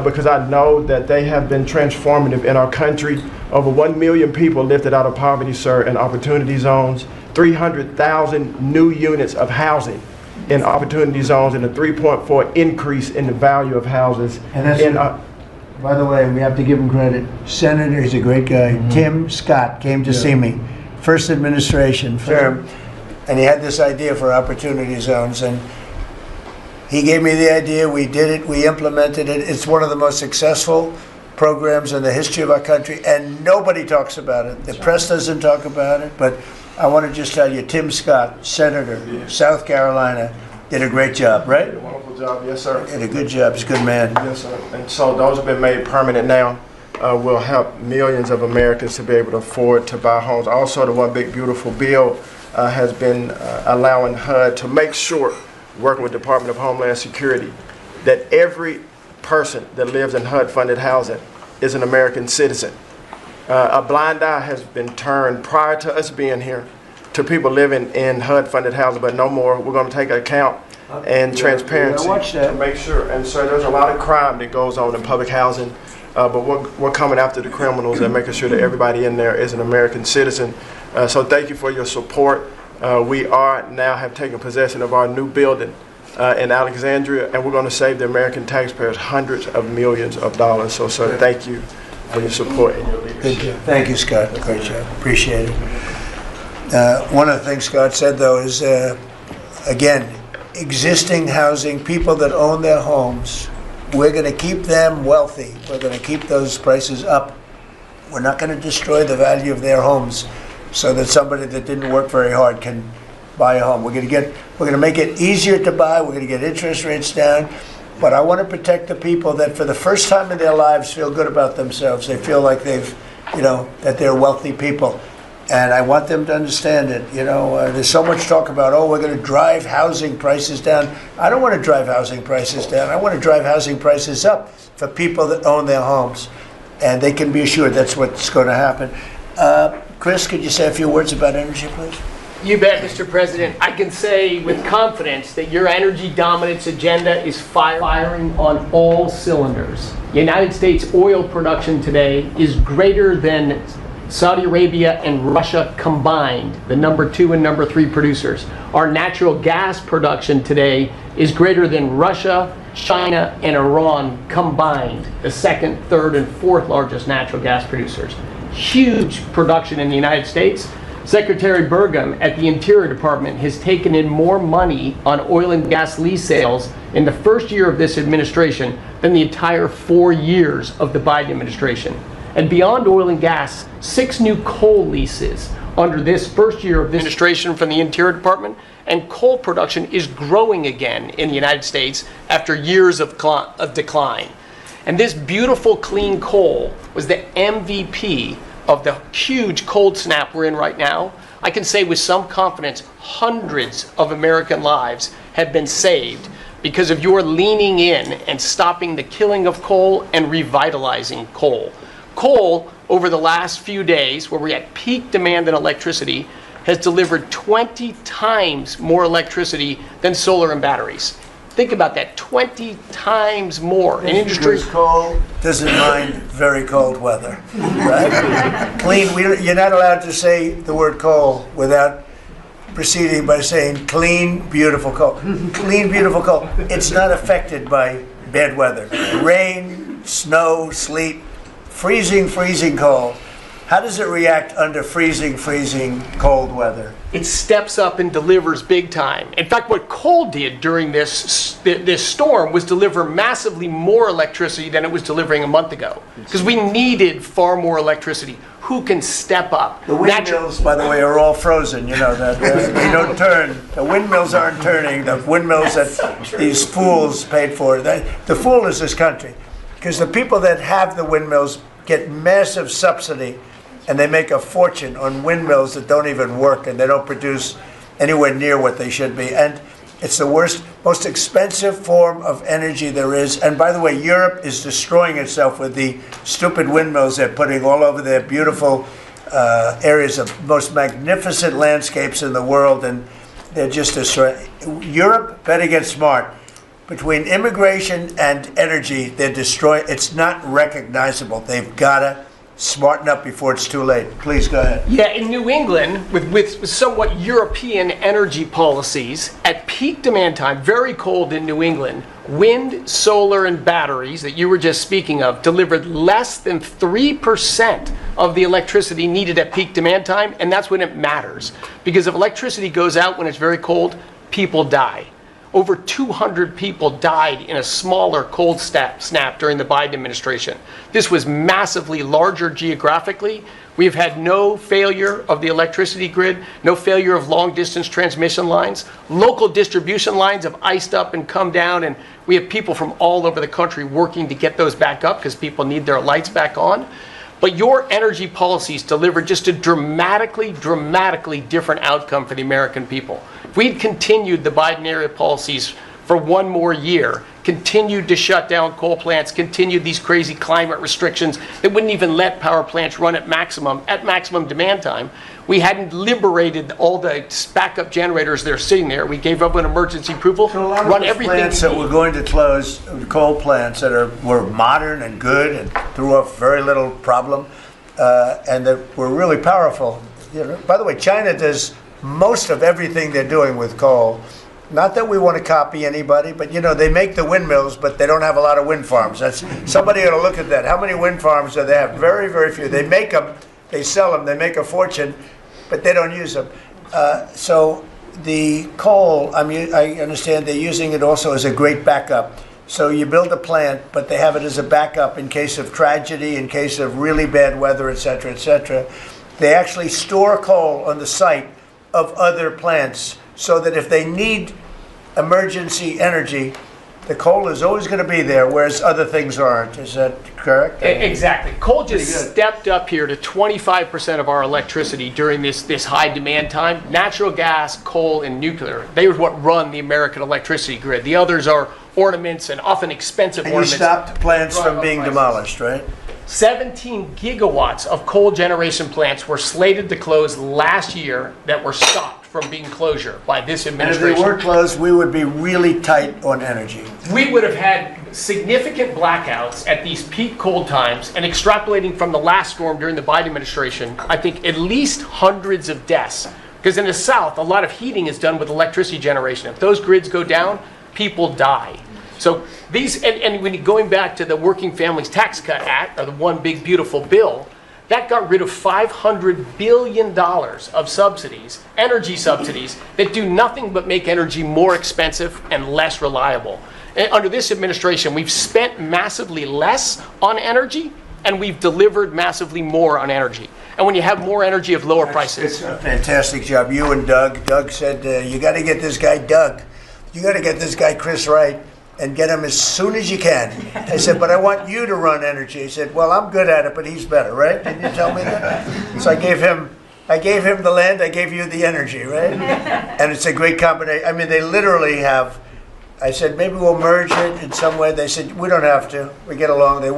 because I know that they have been transformative in our country. Over 1 million people lifted out of poverty, sir, in opportunity zones, 300,000 new units of housing in opportunity zones, and a 3.4 increase in the value of houses. And that's by the way, we have to give him credit. Senator, he's a great guy. Tim Scott came to see me, first administration term, and he had this idea for opportunity zones, and he gave me the idea. We did it. We implemented it. It's one of the most successful programs in the history of our country, and nobody talks about it. The press doesn't talk about it, but I want to just tell you, Tim Scott, Senator, South Carolina, did a great job, right? Did a wonderful job, yes, sir. Did a good job. He's a good man. Yes, sir. And so those have been made permanent now. Will help millions of Americans to be able to afford to buy homes. Also, the One Big Beautiful Bill has been allowing HUD to make sure, working with the Department of Homeland Security, that every person that lives in HUD-funded housing is an American citizen. A blind eye has been turned prior to us being here to people living in HUD-funded housing, but no more. We're going to take account and transparency to make sure. And so there's a lot of crime that goes on in public housing, but we're coming after the criminals and making sure that everybody in there is an American citizen. So thank you for your support. We are now have taken possession of our new building in Alexandria, and we're going to save the American taxpayers hundreds of millions of dollars. So, sir, thank you for your support and your leadership. Good job. Thank you, Scott. Great job. Appreciate it. One of the things Scott said, though, is, again, existing housing, people that own their homes, we're going to keep them wealthy. We're going to keep those prices up. We're not going to destroy the value of their homes so that somebody that didn't work very hard can buy a home. We're going to make it easier to buy. We're going to get interest rates down. But I want to protect the people that for the first time in their lives feel good about themselves. They feel like they've, that they're wealthy people. And I want them to understand it. There's so much talk about, we're going to drive housing prices down. I don't want to drive housing prices down. I want to drive housing prices up for people that own their homes. And they can be assured that's what's going to happen. Chris, could you say a few words about energy, please? You bet, Mr. President. I can say with confidence that your energy dominance agenda is firing on all cylinders. United States oil production today is greater than Saudi Arabia and Russia combined, the number 2 and number 3 producers. Our natural gas production today is greater than Russia, China, and Iran combined, the 2nd, 3rd, and 4th largest natural gas producers. Huge production in the United States. Secretary Burgum at the Interior Department has taken in more money on oil and gas lease sales in the first year of this administration than the entire 4 years of the Biden administration. And beyond oil and gas, 6 new coal leases under this first year of this administration from the Interior Department, and coal production is growing again in the United States after years of decline. And this beautiful clean coal was the MVP of the huge cold snap we're in right now. I can say with some confidence, hundreds of American lives have been saved because of your leaning in and stopping the killing of coal and revitalizing coal. Coal over the last few days, where we're at peak demand in electricity, has delivered 20 times more electricity than solar and batteries. Think about that, 20 times more. An industry. Because coal doesn't mind very cold weather, right? You're not allowed to say the word coal without proceeding by saying clean, beautiful coal. Clean, beautiful coal. It's not affected by bad weather. Rain, snow, sleet, freezing cold. How does it react under freezing cold weather? It steps up and delivers big time. In fact, what coal did during this storm was deliver massively more electricity than it was delivering a month ago. Because we needed far more electricity. Who can step up? The windmills, by the way, are all frozen. You know that they don't turn. The windmills aren't turning. The windmills that these fools paid for. The fool is this country, because the people that have the windmills get massive subsidy, and they make a fortune on windmills that don't even work, and they don't produce anywhere near what they should be. And it's the worst, most expensive form of energy there is. And by the way, Europe is destroying itself with the stupid windmills they're putting all over their beautiful areas of most magnificent landscapes in the world, and they're just destroying. Europe, better get smart. Between immigration and energy, they're destroying. It's not recognizable. They've got to smarten up before it's too late. Please go ahead. Yeah, in New England, with somewhat European energy policies, at peak demand time, very cold in New England, wind, solar, and batteries that you were just speaking of delivered less than 3% of the electricity needed at peak demand time, and that's when it matters. Because if electricity goes out when it's very cold, people die. Over 200 people died in a smaller cold snap during the Biden administration. This was massively larger geographically. We've had no failure of the electricity grid, no failure of long-distance transmission lines. Local distribution lines have iced up and come down, and we have people from all over the country working to get those back up because people need their lights back on. But your energy policies delivered just a dramatically different outcome for the American people. If we'd continued the Biden-era policies for one more year, continued to shut down coal plants, continued these crazy climate restrictions that wouldn't even let power plants run at maximum demand time, we hadn't liberated all the backup generators that are sitting there. We gave up an emergency approval, So a lot of run those everything. plants that were going to close, coal plants that were modern and good and threw off very little problem, and that were really powerful. You know, by the way, China does most of everything they're doing with coal. Not that we want to copy anybody, but you know, they make the windmills, but they don't have a lot of wind farms. Somebody ought to look at that. How many wind farms do they have? Very, very few. They make them, they sell them, they make a fortune, but they don't use them. So the coal, I mean, I understand they're using it also as a great backup. So you build a plant, but they have it as a backup in case of tragedy, in case of really bad weather, et cetera, et cetera. They actually store coal on the site of other plants so that if they need emergency energy, the coal is always going to be there, whereas other things aren't. Is that correct? Exactly. Coal just stepped up here to 25% of our electricity during this high demand time. Natural gas, coal, and nuclear. They are what run the American electricity grid. The others are ornaments and often expensive And you ornaments. stopped plants from being demolished, right? 17 gigawatts of coal generation plants were slated to close last year that were stopped from being closure by this And if administration. they were closed, we would be really tight on energy. We would have had significant blackouts at these peak cold times, and extrapolating from the last storm during the Biden administration, I think at least hundreds of deaths. Because in the South, a lot of heating is done with electricity generation. If those grids go down, people die. So these, and when you're going back to the Working Families Tax Cut Act, or the One Big Beautiful Bill, that got rid of $500 billion of subsidies, energy subsidies, that do nothing but make energy more expensive and less reliable. And under this administration, we've spent massively less on energy, and we've delivered massively more on energy. And when you have more energy of lower prices. It's a fantastic job. You and Doug. Doug said, you got to get this guy Doug. You got to get this guy Chris Wright and get him as soon as you can. I said, but I want you to run energy. He said, well, I'm good at it, but he's better, right? Can you tell me that? So I gave him the land, I gave you the energy, right? And it's a great combination. I mean, they literally have, I said, maybe we'll merge it in some way. They said, we don't have to. We get along. They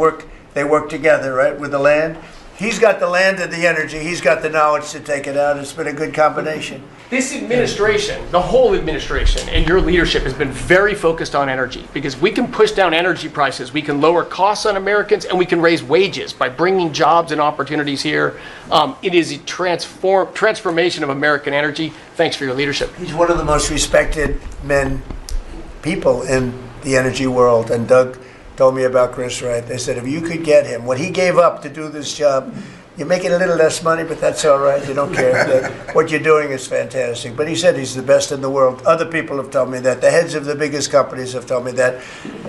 work together, right, with the land. He's got the land and the energy. He's got the knowledge to take it out. It's been a good combination. This administration, the whole administration, and your leadership has been very focused on energy because we can push down energy prices, we can lower costs on Americans, and we can raise wages by bringing jobs and opportunities here. It is a transformation of American energy. Thanks for your leadership. He's one of the most respected people in the energy world. And Doug told me about Chris Wright. They said, if you could get him, what he gave up to do this job, you're making a little less money, but that's all right. You don't care. What you're doing is fantastic. But he said he's the best in the world. Other people have told me that. The heads of the biggest companies have told me that.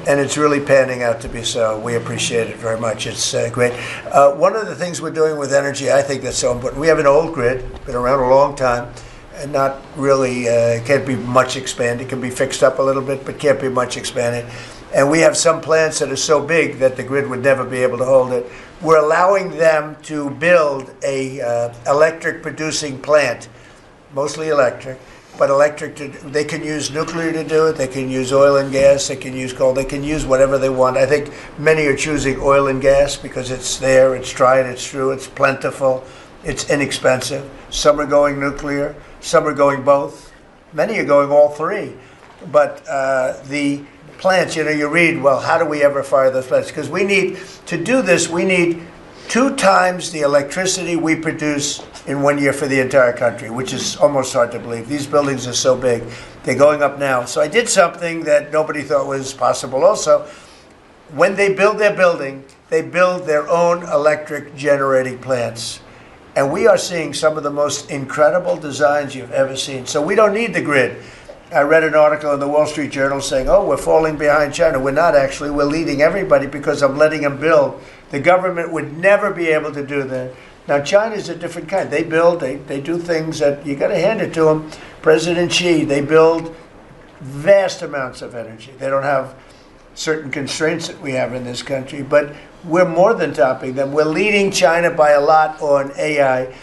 And it's really panning out to be so. We appreciate it very much. It's great. One of the things we're doing with energy, I think that's so important. We have an old grid, been around a long time, and not really, can't be much expanded. It can be fixed up a little bit, but can't be much expanded. And we have some plants that are so big that the grid would never be able to hold it. We're allowing them to build a electric producing plant, mostly electric, but they can use nuclear to do it, they can use oil and gas, they can use coal, they can use whatever they want. I think many are choosing oil and gas because it's there, it's tried, it's true, it's plentiful, it's inexpensive. Some are going nuclear, some are going both. Many are going all three. But the plants, you read, well, how do we ever fire those plants? Because to do this, we need 2 times the electricity we produce in 1 year for the entire country, which is almost hard to believe. These buildings are so big. They're going up now. So I did something that nobody thought was possible also. When they build their building, they build their own electric generating plants. And we are seeing some of the most incredible designs you've ever seen. So we don't need the grid. I read an article in the Wall Street Journal saying, oh, we're falling behind China. We're not actually. We're leading everybody because I'm letting them build. The government would never be able to do that. Now, China's a different kind. They build, they do things that you got to hand it to them. President Xi, they build vast amounts of energy. They don't have certain constraints that we have in this country, but we're more than topping them. We're leading China by a lot on AI,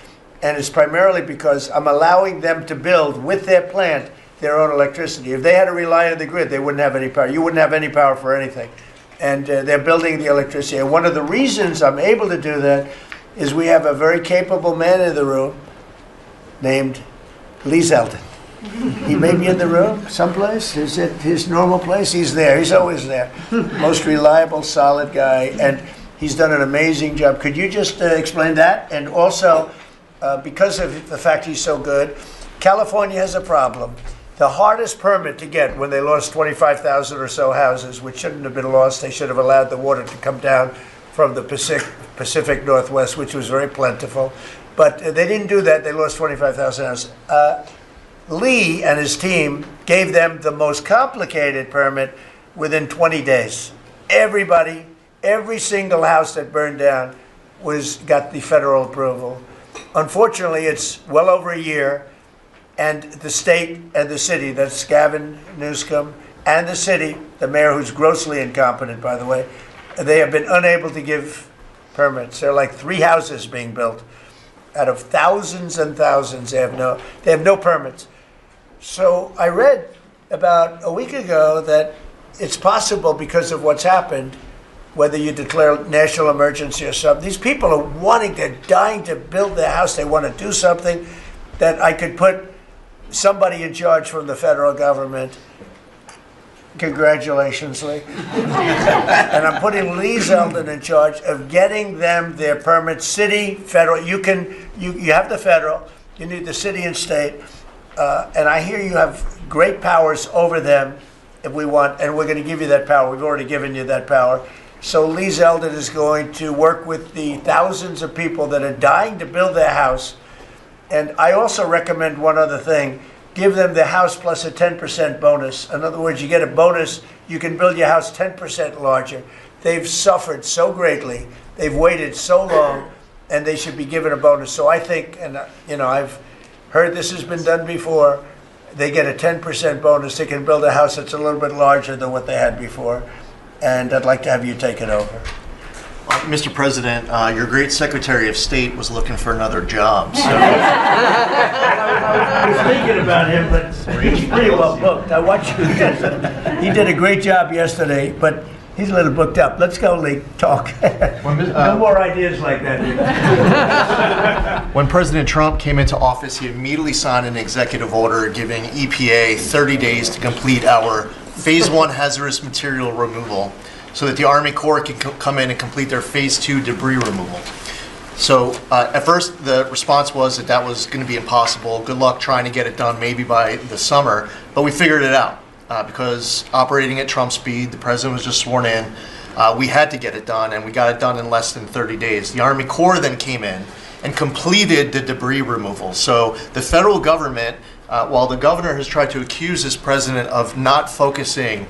and it's primarily because I'm allowing them to build with their plant their own electricity. If they had to rely on the grid, they wouldn't have any power. You wouldn't have any power for anything. And they're building the electricity. And one of the reasons I'm able to do that is we have a very capable man in the room named Lee Zeldin. He may be in the room someplace. Is it his normal place? He's there. He's always there. Most reliable, solid guy. And he's done an amazing job. Could you just explain that? And also, because of the fact he's so good, California has a problem. The hardest permit to get when they lost 25,000 or so houses, which shouldn't have been lost, they should have allowed the water to come down from the Pacific Northwest, which was very plentiful. But they didn't do that. They lost 25,000 houses. Lee and his team gave them the most complicated permit within 20 days. Everybody, every single house that burned down got the federal approval. Unfortunately, it's well over a year. And the state and the city, that's Gavin Newsom, and the city, the mayor who's grossly incompetent, by the way, they have been unable to give permits. There are like 3 houses being built out of thousands and thousands. They have no permits. So I read about a week ago that it's possible because of what's happened, whether you declare national emergency or something. These people are they're dying to build their house. They want to do something that I could put somebody in charge from the federal government. Congratulations, Lee. And I'm putting Lee Zeldin in charge of getting them their permits, city, federal. You have the federal, you need the city and state. And I hear you have great powers over them if we want, and we're going to give you that power. We've already given you that power. So Lee Zeldin is going to work with the thousands of people that are dying to build their house. And I also recommend one other thing. Give them the house plus a 10% bonus. In other words, you get a bonus, you can build your house 10% larger. They've suffered so greatly, they've waited so long, and they should be given a bonus. So I think, and I've heard this has been done before, they get a 10% bonus. They can build a house that's a little bit larger than what they had before. And I'd like to have you take it over. Mr. President, your great Secretary of State was looking for another job. So. I was thinking about him, but he's pretty well booked. I watched him. He did a great job yesterday, but He's a little booked up. Let's go, Lee. Talk. No more ideas like that. When President Trump came into office, he immediately signed an executive order giving EPA 30 days to complete our Phase 1 hazardous material removal so that the Army Corps can come in and complete their Phase 2 debris removal. So at first, the response was that that was going to be impossible. Good luck trying to get it done maybe by the summer. But we figured it out because operating at Trump speed, the president was just sworn in. We had to get it done, and we got it done in less than 30 days. The Army Corps then came in and completed the debris removal. So the federal government, while the governor has tried to accuse this president of not focusing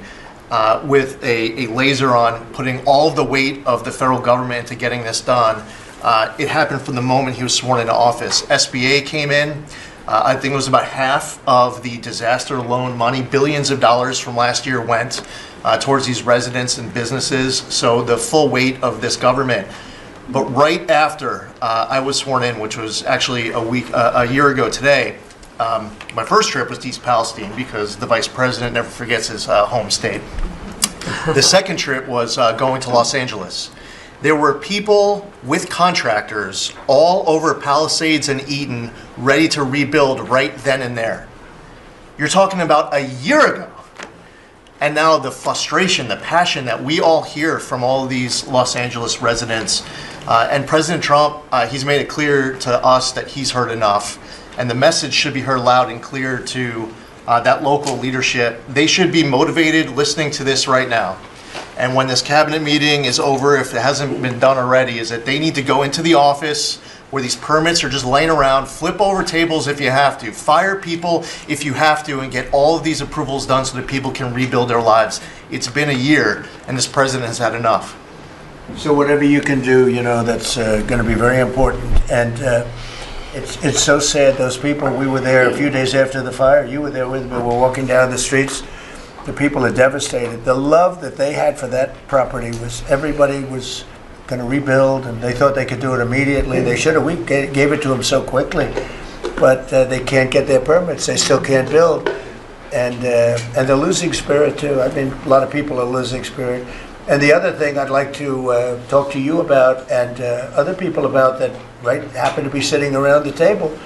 with a laser on putting all of the weight of the federal government into getting this done, it happened from the moment he was sworn into office. SBA came in. I think it was about half of the disaster loan money, billions of dollars from last year went towards these residents and businesses. So the full weight of this government. But right after I was sworn in, which was actually a year ago today, my first trip was to East Palestine because the vice president never forgets his home state. The second trip was going to Los Angeles. There were people with contractors all over Palisades and Eaton ready to rebuild right then and there. You're talking about a year ago. And now the frustration, the passion that we all hear from all of these Los Angeles residents. And President Trump, he's made it clear to us that he's heard enough. And the message should be heard loud and clear to that local leadership. They should be motivated listening to this right now. And when this cabinet meeting is over, if it hasn't been done already, is that they need to go into the office where these permits are just laying around, flip over tables if you have to, fire people if you have to, and get all of these approvals done so that people can rebuild their lives. It's been a year, and this president has had enough. So whatever you can do, that's going to be very important. And it's so sad, those people, we were there a few days after the fire. You were there with me. We're walking down the streets. The people are devastated. The love that they had for that property was everybody was going to rebuild, and they thought they could do it immediately. They should have. We gave it to them so quickly, but they can't get their permits. They still can't build, and they're losing spirit too. I mean, a lot of people are losing spirit. And the other thing I'd like to talk to you about and other people about that happen to be sitting around the table.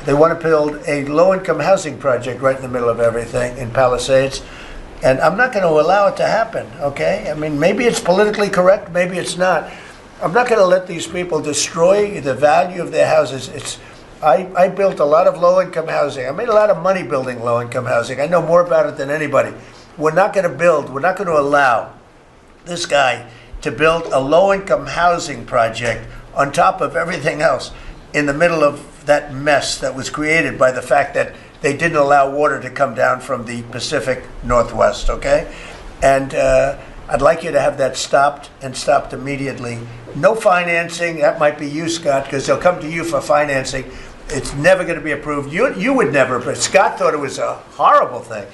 They want to build a low-income housing project right in the middle of everything in Palisades. And I'm not going to allow it to happen, okay? I mean, maybe it's politically correct, maybe it's not. I'm not going to let these people destroy the value of their houses. I built a lot of low-income housing. I made a lot of money building low-income housing. I know more about it than anybody. We're not going to allow this guy to build a low-income housing project on top of everything else in the middle of that mess that was created by the fact that they didn't allow water to come down from the Pacific Northwest, okay? And I'd like you to have that stopped and stopped immediately. No financing. That might be you, Scott, because they'll come to you for financing. It's never going to be approved. You would never, but Scott thought it was a horrible thing.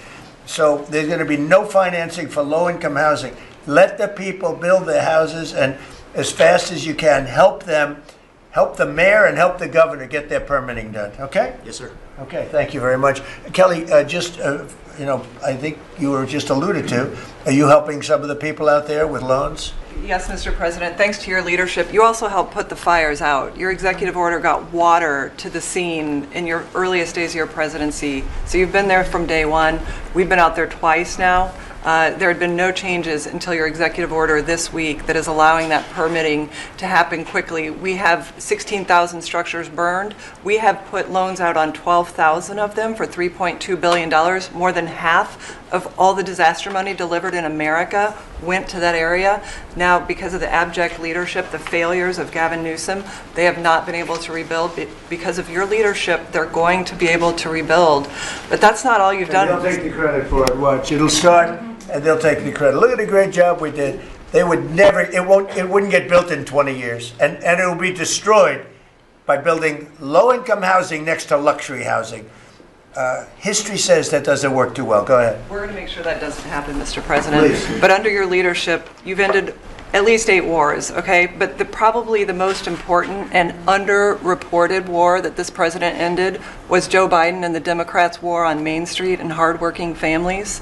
So there's going to be no financing for low-income housing. Let the people build their houses, and as fast as you can, help them. Help the mayor and help the governor get their permitting done, okay? Yes, sir. Okay, thank you very much. Kelly, I think you were just alluded to, are you helping some of the people out there with loans? Yes, Mr. President. Thanks to your leadership, you also helped put the fires out. Your executive order got water to the scene in your earliest days of your presidency. So you've been there from day one. We've been out there twice now. There had been no changes until your executive order this week that is allowing that permitting to happen quickly. We have 16,000 structures burned. We have put loans out on 12,000 of them for $3.2 billion. More than half of all the disaster money delivered in America went to that area. Now, because of the abject leadership, the failures of Gavin Newsom, they have not been able to rebuild. Because of your leadership, they're going to be able to rebuild. But that's not all you've done. They'll take the credit for it. Watch, it'll start. And they'll take the credit. Look at the great job we did. They would never, it wouldn't get built in 20 years. And it will be destroyed by building low-income housing next to luxury housing. History says that doesn't work too well. Go ahead. We're going to make sure that doesn't happen, Mr. President. Please. But under your leadership, you've ended at least 8 wars, okay? But probably the most important and underreported war that this president ended was Joe Biden and the Democrats' war on Main Street and hardworking families.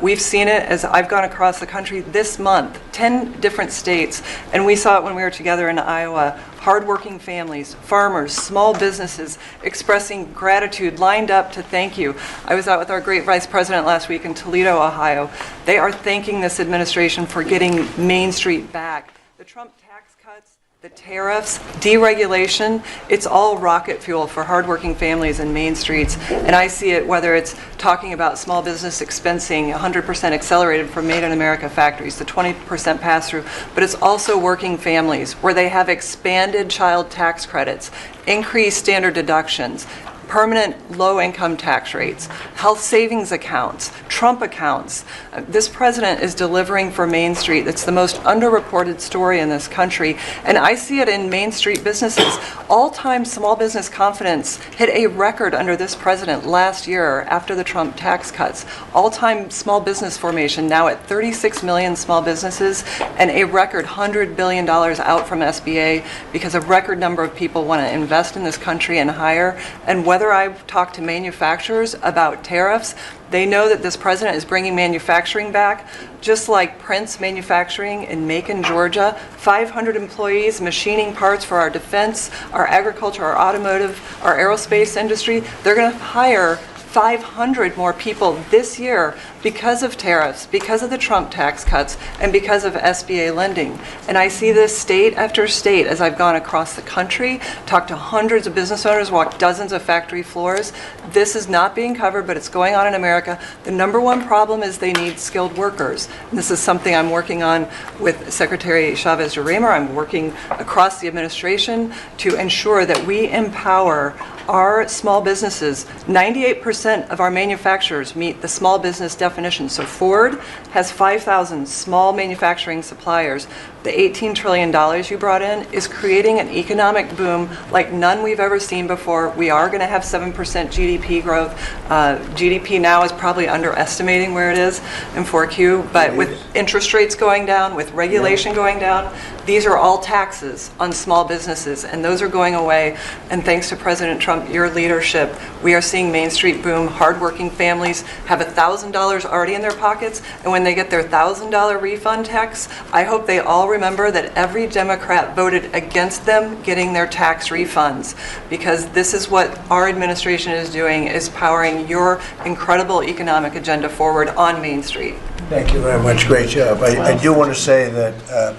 We've seen it as I've gone across the country this month, 10 different states, and we saw it when we were together in Iowa. Hardworking families, farmers, small businesses expressing gratitude, lined up to thank you. I was out with our great vice president last week in Toledo, Ohio. They are thanking this administration for getting Main Street back. The Trump tax cuts, the tariffs, deregulation, it's all rocket fuel for hardworking families and Main Streets. And I see it whether it's talking about small business expensing, 100% accelerated for Made in America factories, the 20% pass-through, but it's also working families where they have expanded child tax credits, increased standard deductions, permanent low-income tax rates, health savings accounts, Trump accounts. This president is delivering for Main Street. It's the most underreported story in this country. And I see it in Main Street businesses. All-time small business confidence hit a record under this president last year after the Trump tax cuts. All-time small business formation now at 36 million small businesses and a record $100 billion out from SBA because a record number of people want to invest in this country and hire. And whether I've talked to manufacturers about tariffs, they know that this president is bringing manufacturing back, just like Prince Manufacturing in Macon, Georgia. 500 employees machining parts for our defense, our agriculture, our automotive, our aerospace industry. They're going to hire 500 more people this year because of tariffs, because of the Trump tax cuts, and because of SBA lending. And I see this state after state as I've gone across the country, talked to hundreds of business owners, walked dozens of factory floors. This is not being covered, but it's going on in America. The number one problem is they need skilled workers. And this is something I'm working on with Secretary Chavez-Jurimer. I'm working across the administration to ensure that we empower our small businesses. 98% of our manufacturers meet the small business definition. So Ford has 5,000 small manufacturing suppliers. The $18 trillion you brought in is creating an economic boom like none we've ever seen before. We are going to have 7% GDP growth. GDP now is probably underestimating where it is in 4Q, but with interest rates going down, with regulation going down, these are all taxes on small businesses, and those are going away. And thanks to President Trump, your leadership, we are seeing Main Street boom. Hardworking families have $1,000 already in their pockets, and when they get their $1,000 refund tax, I hope they all remember that every Democrat voted against them getting their tax refunds, because this is what our administration is doing, is powering your incredible economic agenda forward on Main Street. Thank you very much. Great job. I do want to say that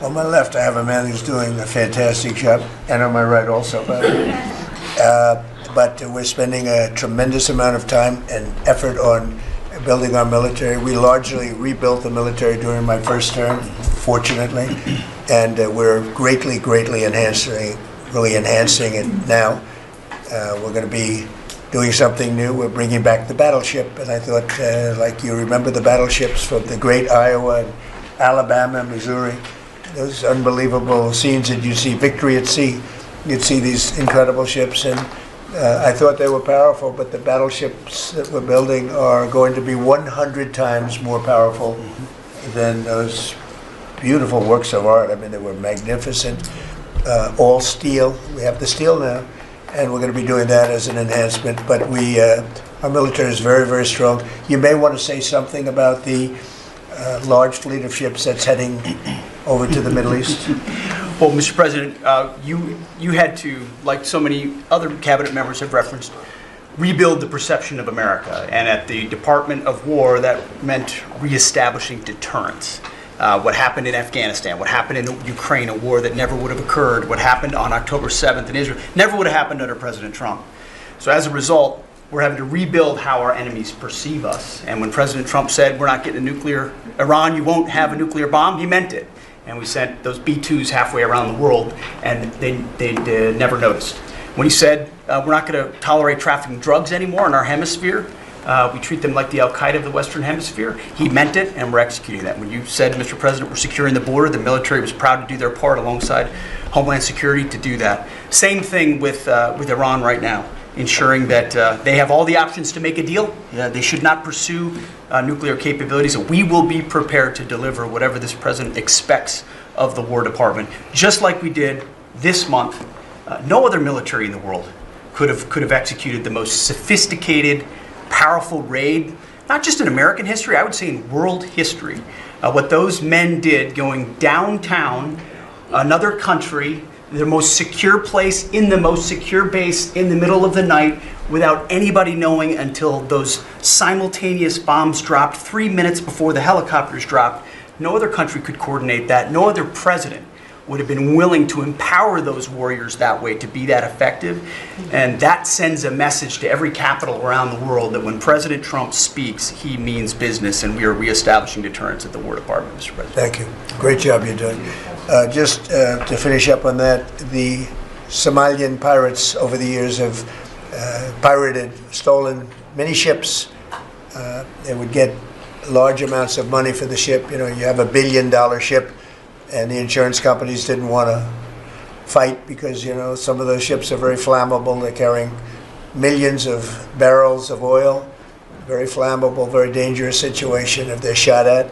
on my left I have a man who's doing a fantastic job, and on my right also. But we're spending a tremendous amount of time and effort on building our military. We largely rebuilt the military during my first term, fortunately, and we're greatly enhancing it now. We're going to be doing something new. We're bringing back the battleship, and I thought, like you remember the battleships from the great Iowa, and Alabama, Missouri, those unbelievable scenes that you see, Victory at Sea. You'd see these incredible ships, and I thought they were powerful, but the battleships that we're building are going to be 100 times more powerful than those beautiful works of art. I mean, they were magnificent, all steel. We have the steel now, and we're going to be doing that as an enhancement. But our military is very strong. You may want to say something about the large fleet of ships that's heading over to the Middle East. Well, Mr. President, you had to, like so many other cabinet members have referenced, rebuild the perception of America. And at the Department of War, that meant reestablishing deterrence. What happened in Afghanistan, what happened in Ukraine, a war that never would have occurred, what happened on October 7th in Israel, never would have happened under President Trump. So as a result, we're having to rebuild how our enemies perceive us. And when President Trump said, we're not getting Iran, you won't have a nuclear bomb, he meant it. And we sent those B-2s halfway around the world, and they never noticed. When he said, we're not going to tolerate trafficking drugs anymore in our hemisphere, we treat them like the Al-Qaeda of the Western Hemisphere, he meant it, and we're executing that. When you said, Mr. President, we're securing the border, the military was proud to do their part alongside Homeland Security to do that. Same thing with Iran right now. ensuring that they have all the options to make a deal. They should not pursue nuclear capabilities. We will be prepared to deliver whatever this president expects of the War Department, just like we did this month. No other military in the world could have executed the most sophisticated, powerful raid, not just in American history, I would say in world history. What those men did going downtown, another country, the most secure place in the most secure base in the middle of the night without anybody knowing until those simultaneous bombs dropped 3 minutes before the helicopters dropped. No other country could coordinate that. No other president would have been willing to empower those warriors that way to be that effective. And that sends a message to every capital around the world that when President Trump speaks, he means business, and we are reestablishing deterrence at the War Department, Mr. President. Thank you. Great job you're doing. Just to finish up on that, the Somalian pirates over the years have stolen many ships. They would get large amounts of money for the ship. You know, you have $1 billion ship, and the insurance companies didn't want to fight because, you know, some of those ships are very flammable. They're carrying millions of barrels of oil. Very flammable, very dangerous situation if they're shot at.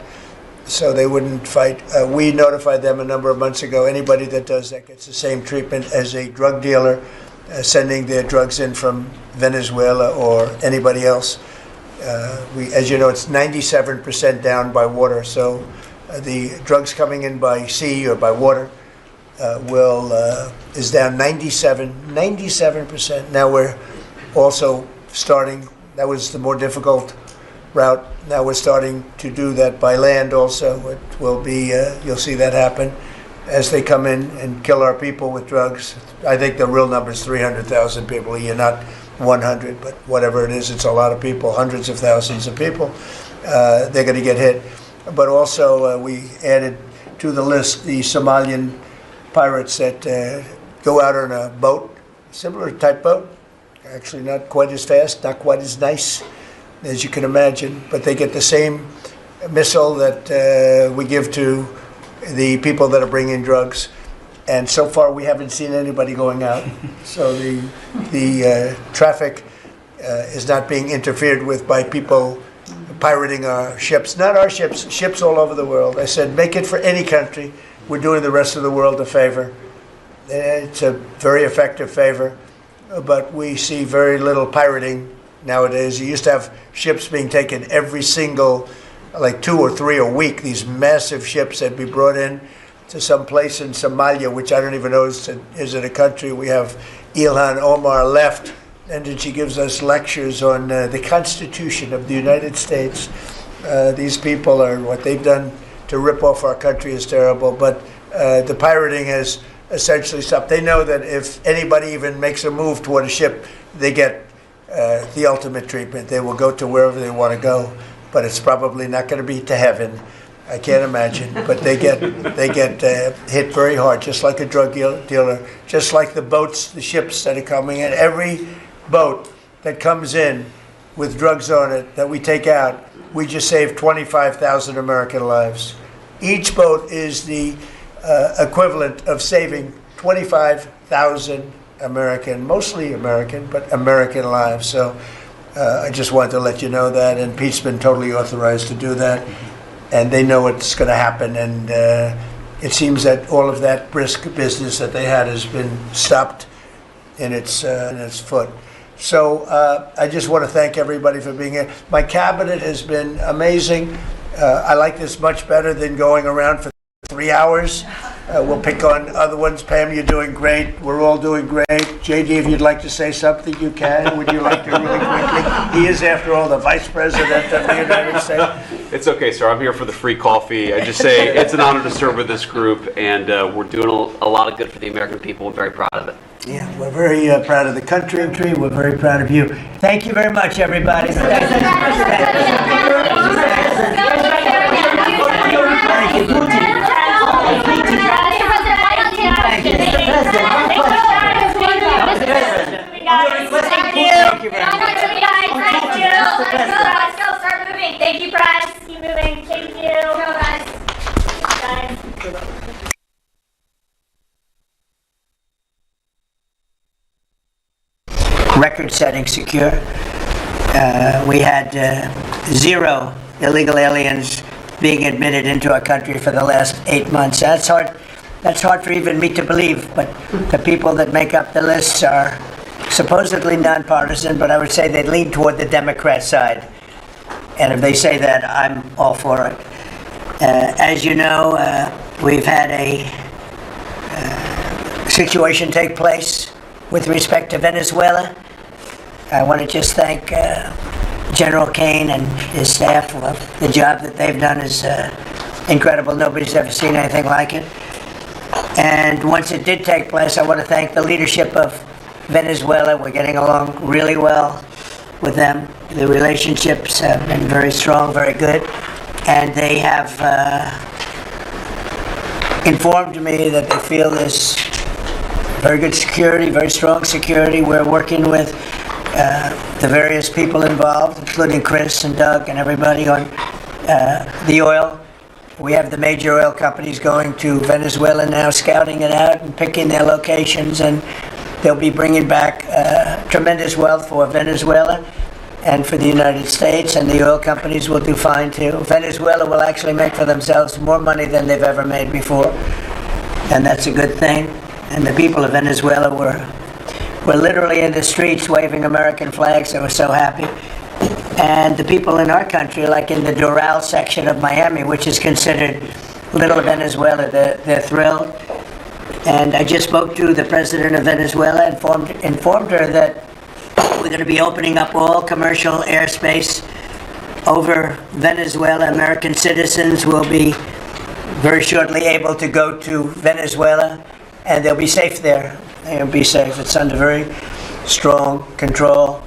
So they wouldn't fight. We notified them a number of months ago. Anybody that does that gets the same treatment as a drug dealer sending their drugs in from Venezuela or anybody else. As you know, it's 97% down by water. So the drugs coming in by sea or by water is down 97%. Now we're also starting. That was the more difficult route. Now we're starting to do that by land also. It will be, you'll see that happen as they come in and kill our people with drugs. I think the real number is 300,000 people a year, not 100, but whatever it is, it's a lot of people, hundreds of thousands of people. They're going to get hit. But also we added to the list the Somalian pirates that go out on a boat, similar type boat, actually not quite as fast, not quite as nice as you can imagine, but they get the same missile that we give to the people that are bringing drugs. And so far we haven't seen anybody going out. So the traffic is not being interfered with by people pirating our ships. Not our ships, ships all over the world. I said, make it for any country. We're doing the rest of the world a favor. It's a very effective favor, but we see very little pirating nowadays. You used to have ships being taken every single, like 2 or 3 a week, these massive ships that be brought in to some place in Somalia, which I don't even know is it a country. We have Ilhan Omar left, and then she gives us lectures on the Constitution of the United States. These people are, what they've done to rip off our country is terrible, but the pirating has essentially stopped. They know that if anybody even makes a move toward a ship, they get the ultimate treatment. They will go to wherever they want to go, but it's probably not going to be to heaven. I can't imagine, but they get hit very hard, just like a drug dealer, just like the boats, the ships that are coming in. Every boat that comes in with drugs on it that we take out, we just saved 25,000 American lives. Each boat is the equivalent of saving 25,000 American, mostly American, but American lives. So I just wanted to let you know that, and Pete's been totally authorized to do that. And they know it's going to happen, and it seems that all of that brisk business that they had has been stopped in its foot. So I just want to thank everybody for being here. My cabinet has been amazing. I like this much better than going around for 3 hours. We'll pick on other ones. Pam, you're doing great. We're all doing great. JD, if you'd like to say something, you can. Would you like to really quickly? He is, after all, the Vice President of the United States. It's okay, sir. I'm here for the free coffee. I just say it's an honor to serve with this group, and we're doing a lot of good for the American people. We're very proud of it. Yeah, we're very proud of the country. We're very proud of you. Thank you very much, everybody. Thank you. Thank you, Press. Keep moving. Thank you. Go, guys. record-setting secure. We had 0 illegal aliens being admitted into our country for the last 8 months. That's hard for even me to believe, but the people that make up the lists are supposedly nonpartisan, but I would say they lean toward the Democrat side. And if they say that, I'm all for it. As you know, we've had a situation take place with respect to Venezuela. I want to just thank General Kane and his staff. The job that they've done is incredible. Nobody's ever seen anything like it. And once it did take place, I want to thank the leadership of Venezuela. We're getting along really well with them. The relationships have been very strong, very good. And they have informed me that they feel there's very good security, very strong security. We're working with the various people involved, including Chris and Doug and everybody on the oil. We have the major oil companies going to Venezuela now, scouting it out and picking their locations, and they'll be bringing back tremendous wealth for Venezuela and for the United States, and the oil companies will do fine too. Venezuela will actually make for themselves more money than they've ever made before, and that's a good thing. And the people of Venezuela were literally in the streets waving American flags. They were so happy. And the people in our country, like in the Doral section of Miami, which is considered little Venezuela, they're thrilled. And I just spoke to the president of Venezuela, informed her that we're going to be opening up all commercial airspace over Venezuela. American citizens will be very shortly able to go to Venezuela, and they'll be safe there. They'll be safe. It's under very strong control.